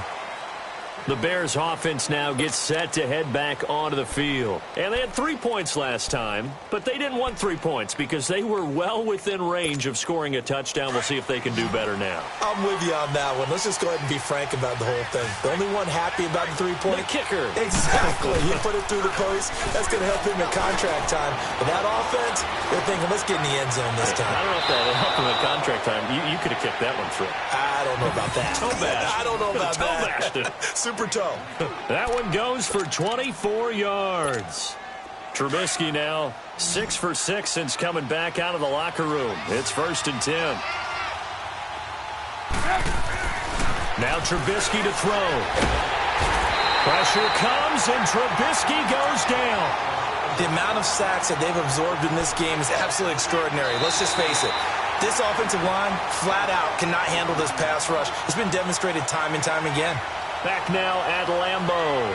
S1: The Bears offense now gets set to head back onto the field. And they had 3 points last time, but they didn't want 3 points because they were well within range of scoring a touchdown. We'll see if they can do better now.
S2: I'm with you on that one. Let's just go ahead and be frank about the whole thing. The only one happy about the 3-point?
S1: The kicker.
S2: Exactly. You put it through the post. That's going to help him at contract time. But that offense, they're thinking, let's get in the end zone this time.
S1: I don't know if that helped him at contract time. You could have kicked that one through.
S2: I don't know about that.
S1: Toe bash.
S2: I don't know about
S1: Toe bashed
S2: that. Super toe.
S1: That one goes for 24 yards. Trubisky now 6 for 6 since coming back out of the locker room. It's 1st and 10. Now Trubisky to throw. Pressure comes and Trubisky goes down.
S2: The amount of sacks that they've absorbed in this game is absolutely extraordinary. Let's just face it. This offensive line, flat out, cannot handle this pass rush. It's been demonstrated time and time again.
S1: Back now at Lambeau.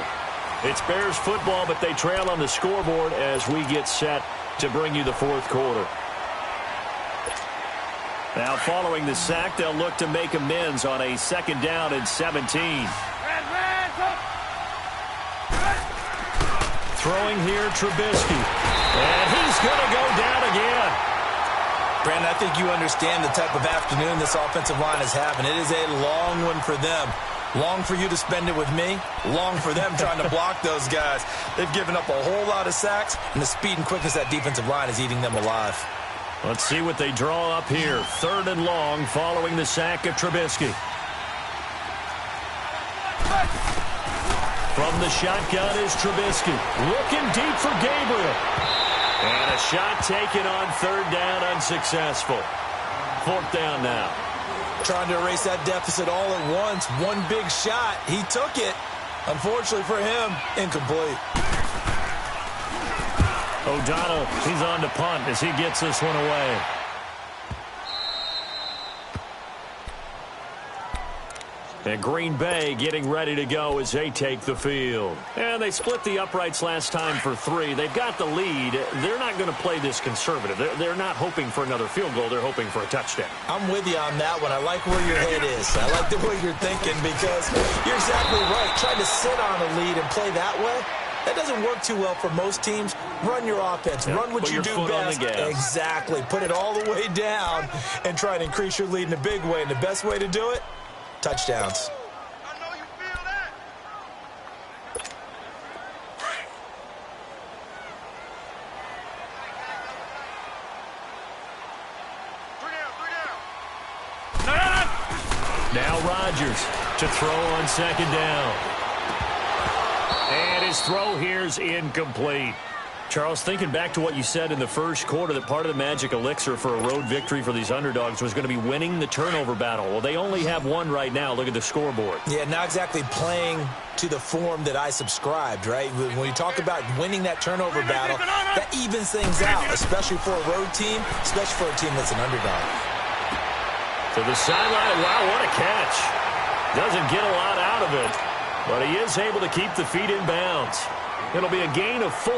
S1: It's Bears football, but they trail on the scoreboard as we get set to bring you the fourth quarter. Now following the sack, they'll look to make amends on a 2nd down and 17. Throwing here, Trubisky. And he's going to go down again.
S2: Brandon, I think you understand the type of afternoon this offensive line is having. It is a long one for them. Long for you to spend it with me. Long for them trying to block those guys. They've given up a whole lot of sacks, and the speed and quickness of that defensive line is eating them alive.
S1: Let's see what they draw up here. 3rd and long following the sack of Trubisky. From the shotgun is Trubisky. Looking deep for Gabriel. And a shot taken on 3rd down, unsuccessful. 4th down now.
S2: Trying to erase that deficit all at once. One big shot. He took it. Unfortunately for him, incomplete.
S1: O'Donnell, he's on to punt as he gets this one away. And Green Bay getting ready to go as they take the field. And they split the uprights last time for 3. They've got the lead. They're not going to play this conservative. They're not hoping for another field goal. They're hoping for a touchdown.
S2: I'm with you on that one. I like where your head is. I like the way you're thinking because you're exactly right. Trying to sit on a lead and play that way, that doesn't work too well for most teams. Run your offense. Run what you do best. Exactly. Put it all the way down and try to increase your lead in a big way. And the best way to do it, touchdowns.
S3: I know you feel that. Three down.
S1: Now Rodgers to throw on 2nd down. And his throw here's incomplete. Charles, thinking back to what you said in the first quarter, that part of the magic elixir for a road victory for these underdogs was going to be winning the turnover battle. Well, they only have one right now. Look at the scoreboard.
S2: Yeah, not exactly playing to the form that I subscribed, right? When you talk about winning that turnover battle, that evens things out, especially for a road team, especially for a team that's an underdog.
S1: To the sideline. Wow, what a catch. Doesn't get a lot out of it, but he is able to keep the feet in bounds. It'll be a gain of 4.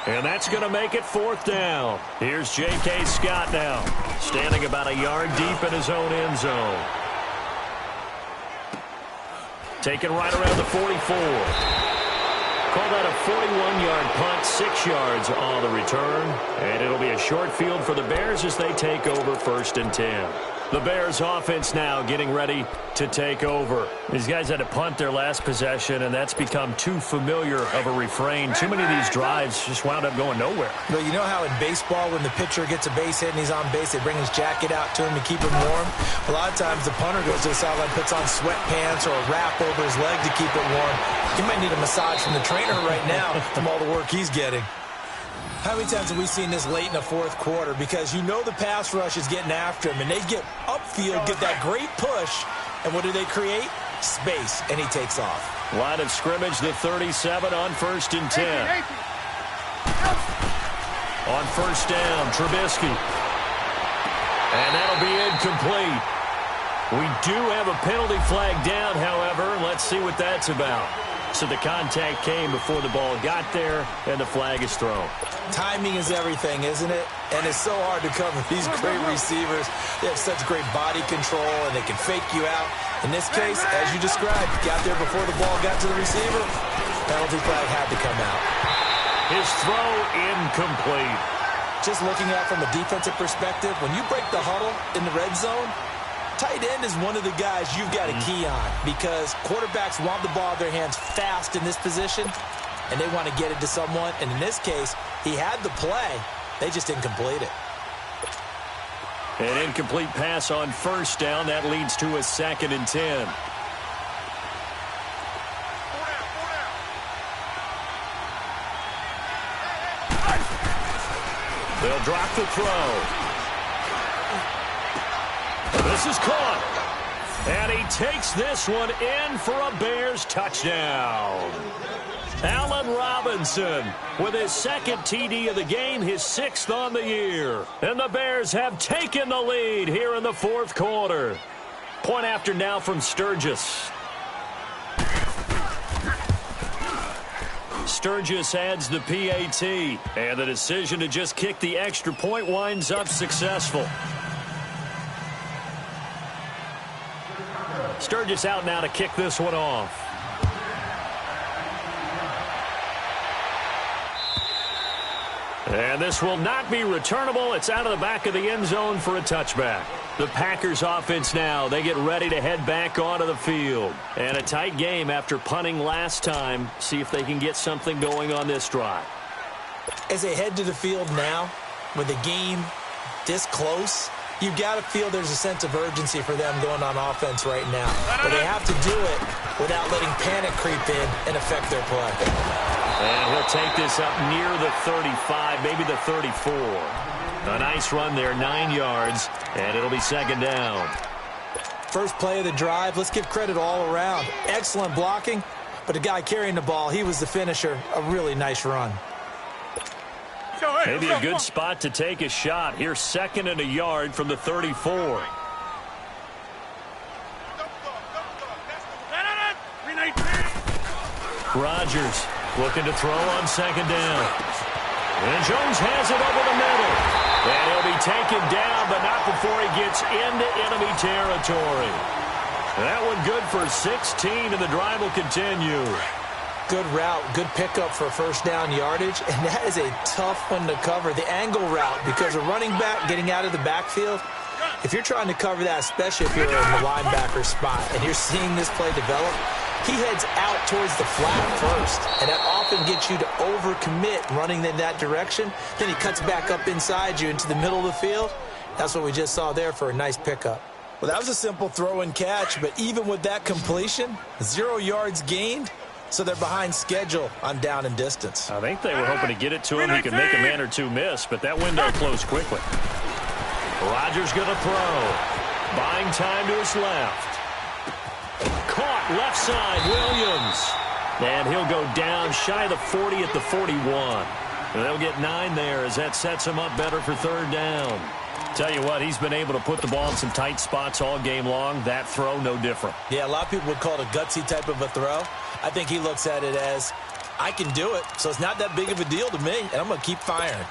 S1: And that's going to make it 4th down. Here's J.K. Scott now, standing about a yard deep in his own end zone. Taken right around the 44. Call that a 41-yard punt, 6 yards on the return. And it'll be a short field for the Bears as they take over 1st and 10. The Bears offense now getting ready to take over. These guys had to punt their last possession, and that's become too familiar of a refrain. Too many of these drives just wound up going nowhere.
S2: But you know how in baseball, when the pitcher gets a base hit and he's on base, they bring his jacket out to him to keep him warm? A lot of times the punter goes to the sideline, puts on sweatpants or a wrap over his leg to keep it warm. He might need a massage from the trainer right now from all the work he's getting. How many times have we seen this late in the 4th quarter? Because you know the pass rush is getting after him, and they get upfield, get that great push, and what do they create? Space, and he takes off.
S1: Line of scrimmage, the 37 on 1st and 10. On 1st down, Trubisky. And that'll be incomplete. We do have a penalty flag down, however. Let's see what that's about. So the contact came before the ball got there, and the flag is thrown.
S2: Timing is everything, isn't it? And it's so hard to cover these great receivers. They have such great body control, and they can fake you out. In this case, as you described, got there before the ball got to the receiver. Penalty flag had to come out.
S1: His throw incomplete.
S2: Just looking at it from a defensive perspective, when you break the huddle in the red zone, tight end is one of the guys you've got to key on because quarterbacks want the ball in their hands fast in this position, and they want to get it to someone. And in this case, he had the play. They just didn't complete it.
S1: An incomplete pass on 1st down. That leads to a 2nd and 10. They'll drop the throw. This is caught. And he takes this one in for a Bears touchdown. Allen Robinson with his second TD of the game, his 6th on the year. And the Bears have taken the lead here in the 4th quarter. Point after now from Sturgis. Sturgis adds the PAT, and the decision to just kick the extra point winds up successful. Sturgis out now to kick this one off. And this will not be returnable. It's out of the back of the end zone for a touchback. The Packers offense now, they get ready to head back onto the field. And a tight game after punting last time. See if they can get something going on this drive.
S2: As they head to the field now, with the game this close, you've got to feel there's a sense of urgency for them going on offense right now. But they have to do it without letting panic creep in and affect their play.
S1: And he'll take this up near the 35, maybe the 34. A nice run there, 9 yards, and it'll be 2nd down.
S2: First play of the drive, let's give credit all around. Excellent blocking, but the guy carrying the ball, he was the finisher. A really nice run.
S1: Maybe a good spot to take a shot. Here's 2nd and a yard from the 34. Rodgers looking to throw on 2nd down. And Jones has it over the middle. And he'll be taken down, but not before he gets into enemy territory. That one good for 16, and the drive will continue.
S2: Good route, good pickup for 1st down yardage, and that is a tough one to cover. The angle route, because a running back getting out of the backfield, if you're trying to cover that, especially if you're in the linebacker spot, and you're seeing this play develop, he heads out towards the flat first, and that often gets you to overcommit running in that direction. Then he cuts back up inside you into the middle of the field. That's what we just saw there for a nice pickup. Well, that was a simple throw and catch, but even with that completion, 0 yards gained, so they're behind schedule on down and distance.
S1: I think they were hoping to get it to him. He could make a man or two miss, but that window closed quickly. Rodgers going to throw. Buying time to his left. Caught left side, Williams. And he'll go down shy of the 40 at the 41. And they'll get 9 there as that sets him up better for 3rd down. Tell you what, he's been able to put the ball in some tight spots all game long. That throw, no different.
S2: Yeah, a lot of people would call it a gutsy type of a throw. I think he looks at it as, I can do it, so it's not that big of a deal to me, and I'm going to keep firing.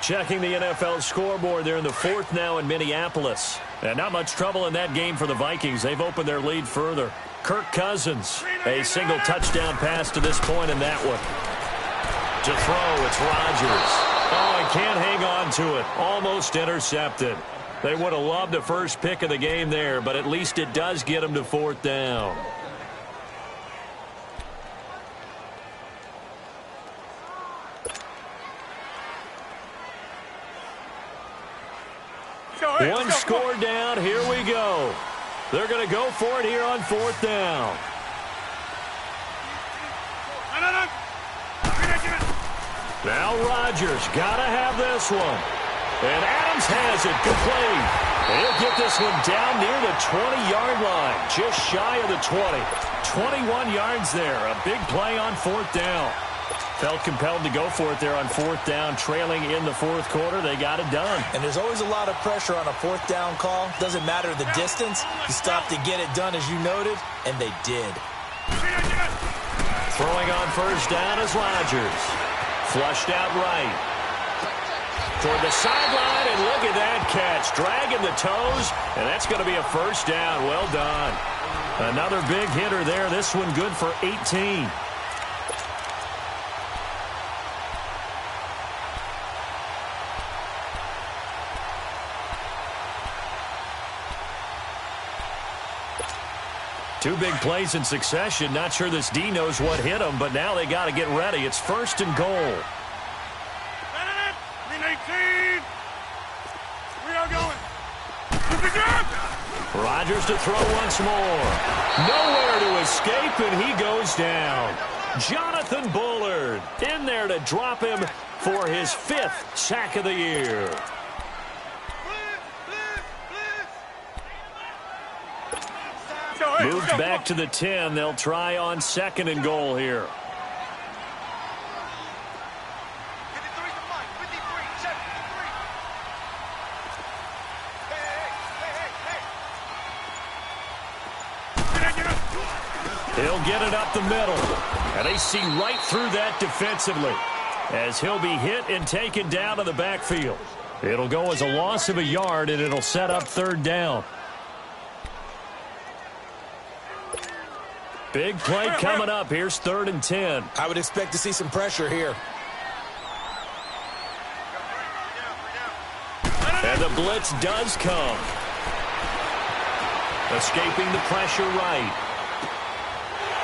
S1: Checking the NFL scoreboard, they're in the 4th now in Minneapolis. And not much trouble in that game for the Vikings. They've opened their lead further. Kirk Cousins, a single touchdown pass to this point in that one. To throw, it's Rodgers. Oh, he can't hang on to it. Almost intercepted. They would have loved the first pick of the game there, but at least it does get them to 4th down. One score down. Here we go. They're going to go for it here on 4th down. Now Rodgers got to have this one. And Adams has it. Complete. And he'll get this one down near the 20-yard line. Just shy of the 20. 21 yards there. A big play on 4th down. Felt compelled to go for it there on 4th down, trailing in the 4th quarter. They got it done.
S2: And there's always a lot of pressure on a 4th down call. Doesn't matter the distance. You stop to get it done, as you noted, and they did.
S1: Throwing on 1st down is Rodgers. Flushed out right. Toward the sideline, and look at that catch. Dragging the toes, and that's going to be a 1st down. Well done. Another big hitter there. This one good for 18. Two big plays in succession. Not sure this D knows what hit him, but now they got to get ready. It's 1st and goal. Rodgers to throw once more. Nowhere to escape, and he goes down. Jonathan Bullard in there to drop him for his 5th sack of the year. Moved back to the 10. They'll try on 2nd and goal here.
S3: 53 to Mike. 53. Check. 53. Hey.
S1: He'll get it up the middle. And they see right through that defensively as he'll be hit and taken down to the backfield. It'll go as a loss of a yard, and it'll set up 3rd down. Big play coming up. Here's 3rd and 10.
S2: I would expect to see some pressure here.
S1: And the blitz does come. Escaping the pressure right.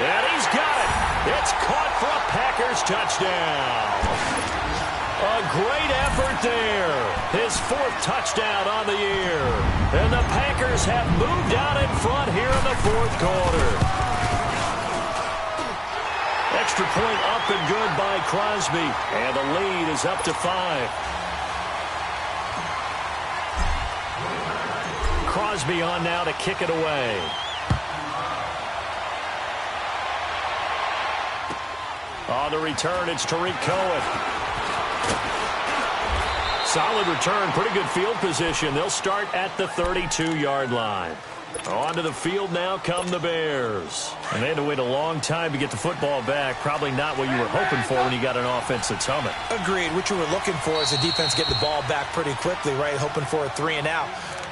S1: And he's got it. It's caught for a Packers touchdown. A great effort there. His 4th touchdown on the year. And the Packers have moved out in front here in the 4th quarter. Extra point up and good by Crosby. And the lead is up to 5. Crosby on now to kick it away. On the return, it's Tariq Cohen. Solid return, pretty good field position. They'll start at the 32-yard line. Onto the field now come the Bears. And they had to wait a long time to get the football back. Probably not what you were hoping for when you got an offense that's humming.
S2: Agreed. What you were looking for is a defense getting the ball back pretty quickly, right? Hoping for a 3 and out.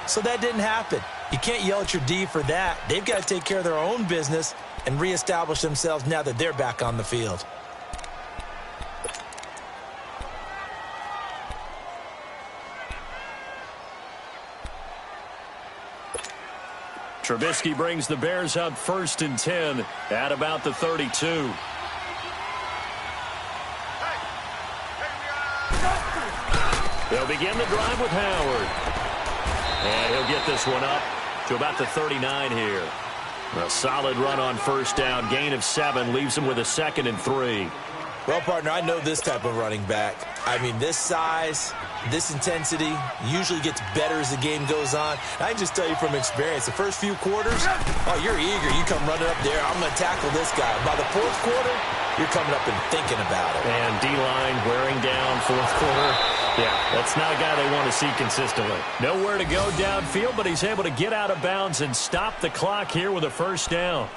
S2: So that didn't happen. You can't yell at your D for that. They've got to take care of their own business and reestablish themselves now that they're back on the field.
S1: Trubisky brings the Bears up 1st and 10 at about the 32. They'll begin the drive with Howard. And he'll get this one up to about the 39 here. A solid run on 1st down. Gain of 7 leaves him with a 2nd and 3.
S2: Well, partner, I know this type of running back. I mean, this size, this intensity usually gets better as the game goes on. I can just tell you from experience, the first few quarters, oh, you're eager. You come running up there. I'm going to tackle this guy. By the 4th quarter, you're coming up and thinking about it.
S1: And D-line wearing down 4th quarter. Yeah, that's not a guy they want to see consistently. Nowhere to go downfield, but he's able to get out of bounds and stop the clock here with a 1st down.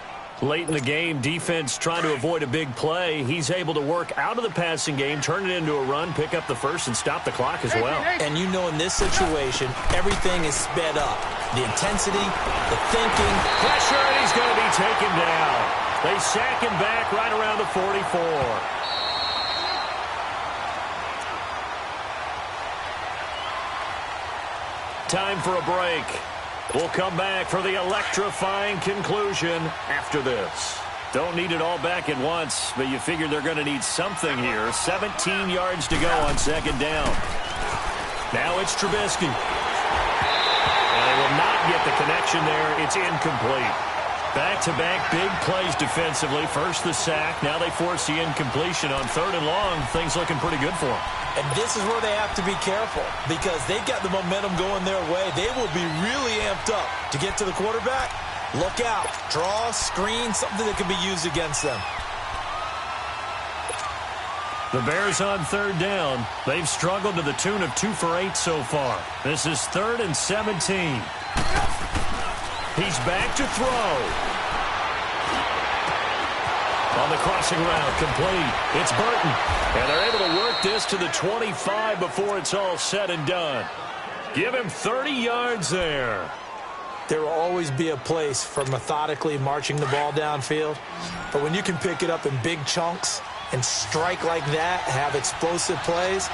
S1: Late in the game, defense trying to avoid a big play. He's able to work out of the passing game, turn it into a run, pick up the 1st, and stop the clock as well.
S2: And you know in this situation, everything is sped up. The intensity, the thinking.
S1: Pressure, and he's going to be taken down. They sack him back right around the 44. Time for a break. We'll come back for the electrifying conclusion after this. Don't need it all back at once, but you figure they're going to need something here. 17 yards to go on 2nd down. Now it's Trubisky. And they will not get the connection there. It's incomplete. Back-to-back big plays defensively. First the sack. Now they force the incompletion on 3rd and long. Things looking pretty good for them.
S2: And this is where they have to be careful because they've got the momentum going their way. They will be really amped up to get to the quarterback. Look out. Draw, screen, something that can be used against them.
S1: The Bears on 3rd down. They've struggled to the tune of 2 for 8 so far. This is 3rd and 17. He's back to throw. On the crossing route, complete. It's Burton. And they're able to work this to the 25 before it's all said and done. Give him 30 yards there.
S2: There will always be a place for methodically marching the ball downfield. But when you can pick it up in big chunks and strike like that, have explosive plays,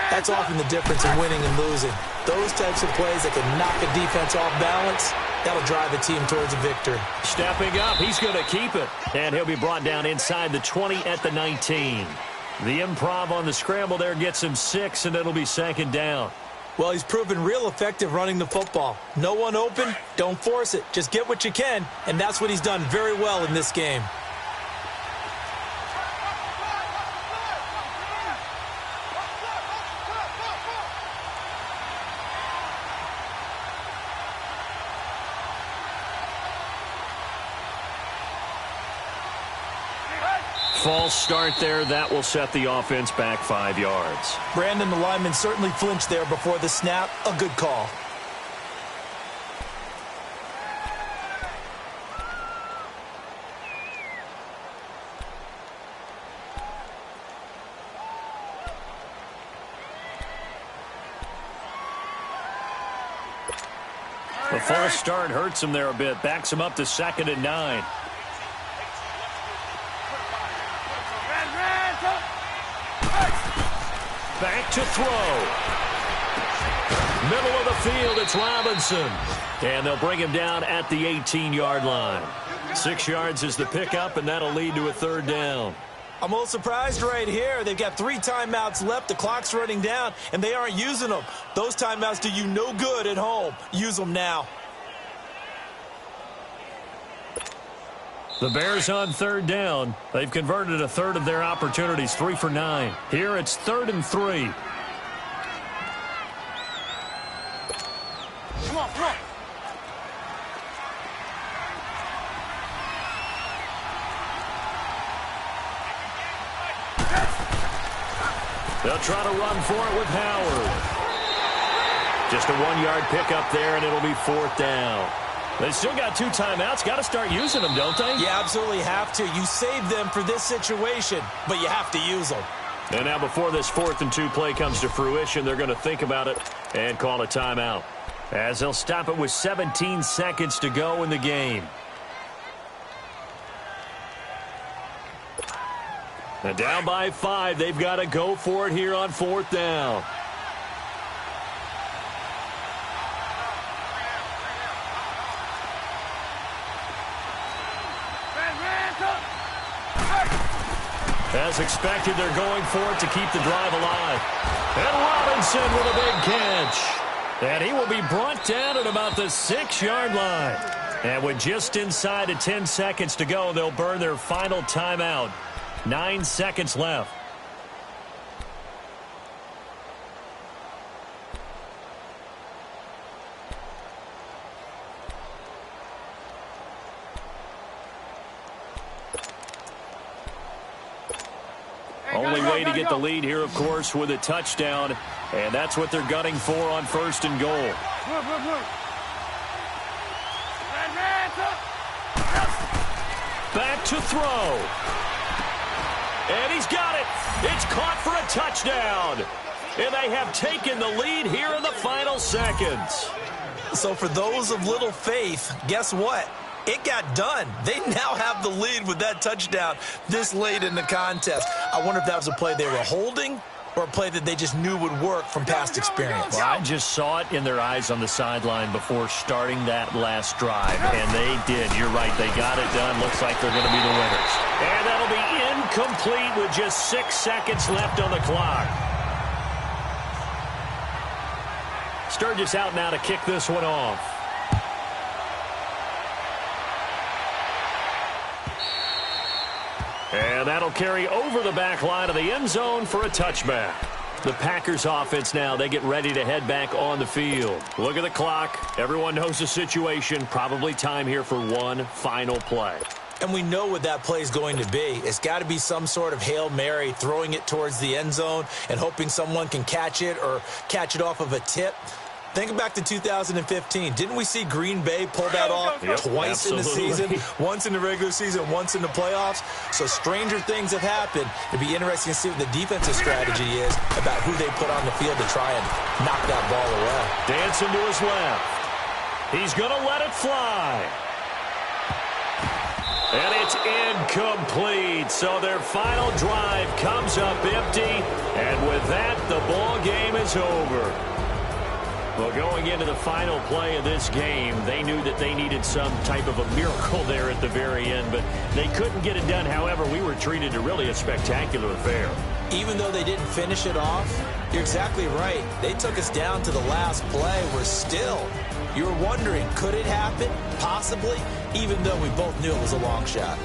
S2: that's often the difference in winning and losing. Those types of plays that can knock a defense off balance, that'll drive a team towards a victory.
S1: Stepping up, he's going to keep it. And he'll be brought down inside the 20 at the 19. The improv on the scramble there gets him 6, and it'll be 2nd down.
S2: Well, he's proven real effective running the football. No one open, don't force it. Just get what you can, and that's what he's done very well in this game.
S1: False start there. That will set the offense back 5 yards.
S2: Brandon, the lineman certainly flinched there before the snap. A good call.
S1: The false start hurts him there a bit. Backs him up to 2nd and 9. Back to throw. Middle of the field, it's Robinson. And they'll bring him down at the 18-yard line. 6 yards is the pickup, and that'll lead to a 3rd down.
S2: I'm a little surprised right here. They've got 3 timeouts left. The clock's running down, and they aren't using them. Those timeouts do you no good at home. Use them now.
S1: The Bears on 3rd down. They've converted a third of their opportunities, 3 for 9. Here it's 3rd and 3.
S3: Come on, come on.
S1: They'll try to run for it with Howard. Just a 1-yard pickup there, and it'll be 4th down. They still got 2 timeouts. Got to start using them, don't they?
S2: You absolutely have to. You save them for this situation, but you have to use them.
S1: And now before this 4th and 2 play comes to fruition, they're going to think about it and call a timeout, as they'll stop it with 17 seconds to go in the game. And down by 5, they've got to go for it here on 4th down. As expected, they're going for it to keep the drive alive. And Robinson with a big catch. And he will be brought down at about the 6-yard line. And with just inside of 10 seconds to go, they'll burn their final timeout. 9 seconds left. Only way to get the lead here, of course, with a touchdown. And that's what they're gunning for on 1st and goal. Back to throw. And he's got it. It's caught for a touchdown. And they have taken the lead here in the final seconds.
S2: So for those of little faith, guess what? It got done. They now have the lead with that touchdown this late in the contest. I wonder if that was a play they were holding or a play that they just knew would work from past experience.
S1: Well, I just saw it in their eyes on the sideline before starting that last drive, and they did. You're right. They got it done. Looks like they're going to be the winners. And that'll be incomplete with just 6 seconds left on the clock. Sturgis out now to kick this one off. And that'll carry over the back line of the end zone for a touchback. The Packers offense now, they get ready to head back on the field. Look at the clock. Everyone knows the situation. Probably time here for one final play.
S2: And we know what that play is going to be. It's got to be some sort of Hail Mary, throwing it towards the end zone and hoping someone can catch it or catch it off of a tip. Think back to 2015. Didn't we see Green Bay pull that off twice in the season? Once in the regular season, once in the playoffs. So stranger things have happened. It'd be interesting to see what the defensive strategy is about who they put on the field to try and knock that ball away.
S1: Dancing to his left. He's going to let it fly. And it's incomplete. So their final drive comes up empty. And with that, the ball game is over. Well, going into the final play of this game, they knew that they needed some type of a miracle there at the very end, but they couldn't get it done. However, we were treated to really a spectacular affair.
S2: Even though they didn't finish it off, you're exactly right. They took us down to the last play. We're still, you were wondering, could it happen? Possibly, even though we both knew it was a long shot.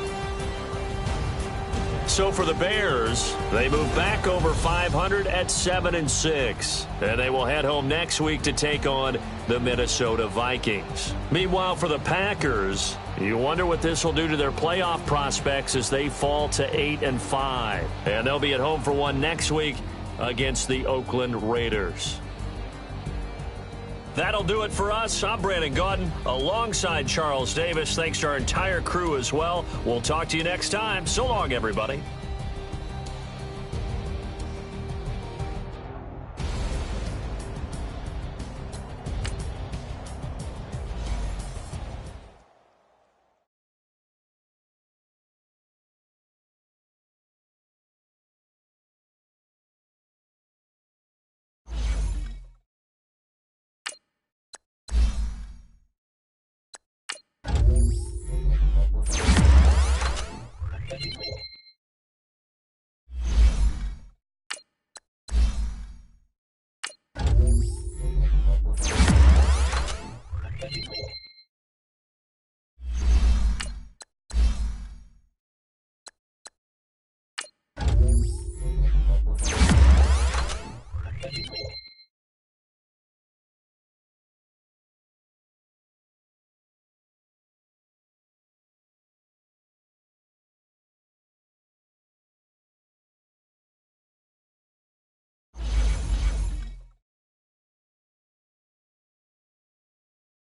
S1: So for the Bears, they move back over 500 at 7-6. And they will head home next week to take on the Minnesota Vikings. Meanwhile, for the Packers, You wonder what this will do to their playoff prospects as they fall to 8-5. And they'll be at home for one next week against the Oakland Raiders. That'll do it for us. I'm Brandon Gaudin alongside Charles Davis. Thanks to our entire crew as well. We'll talk to you next time. So long, everybody.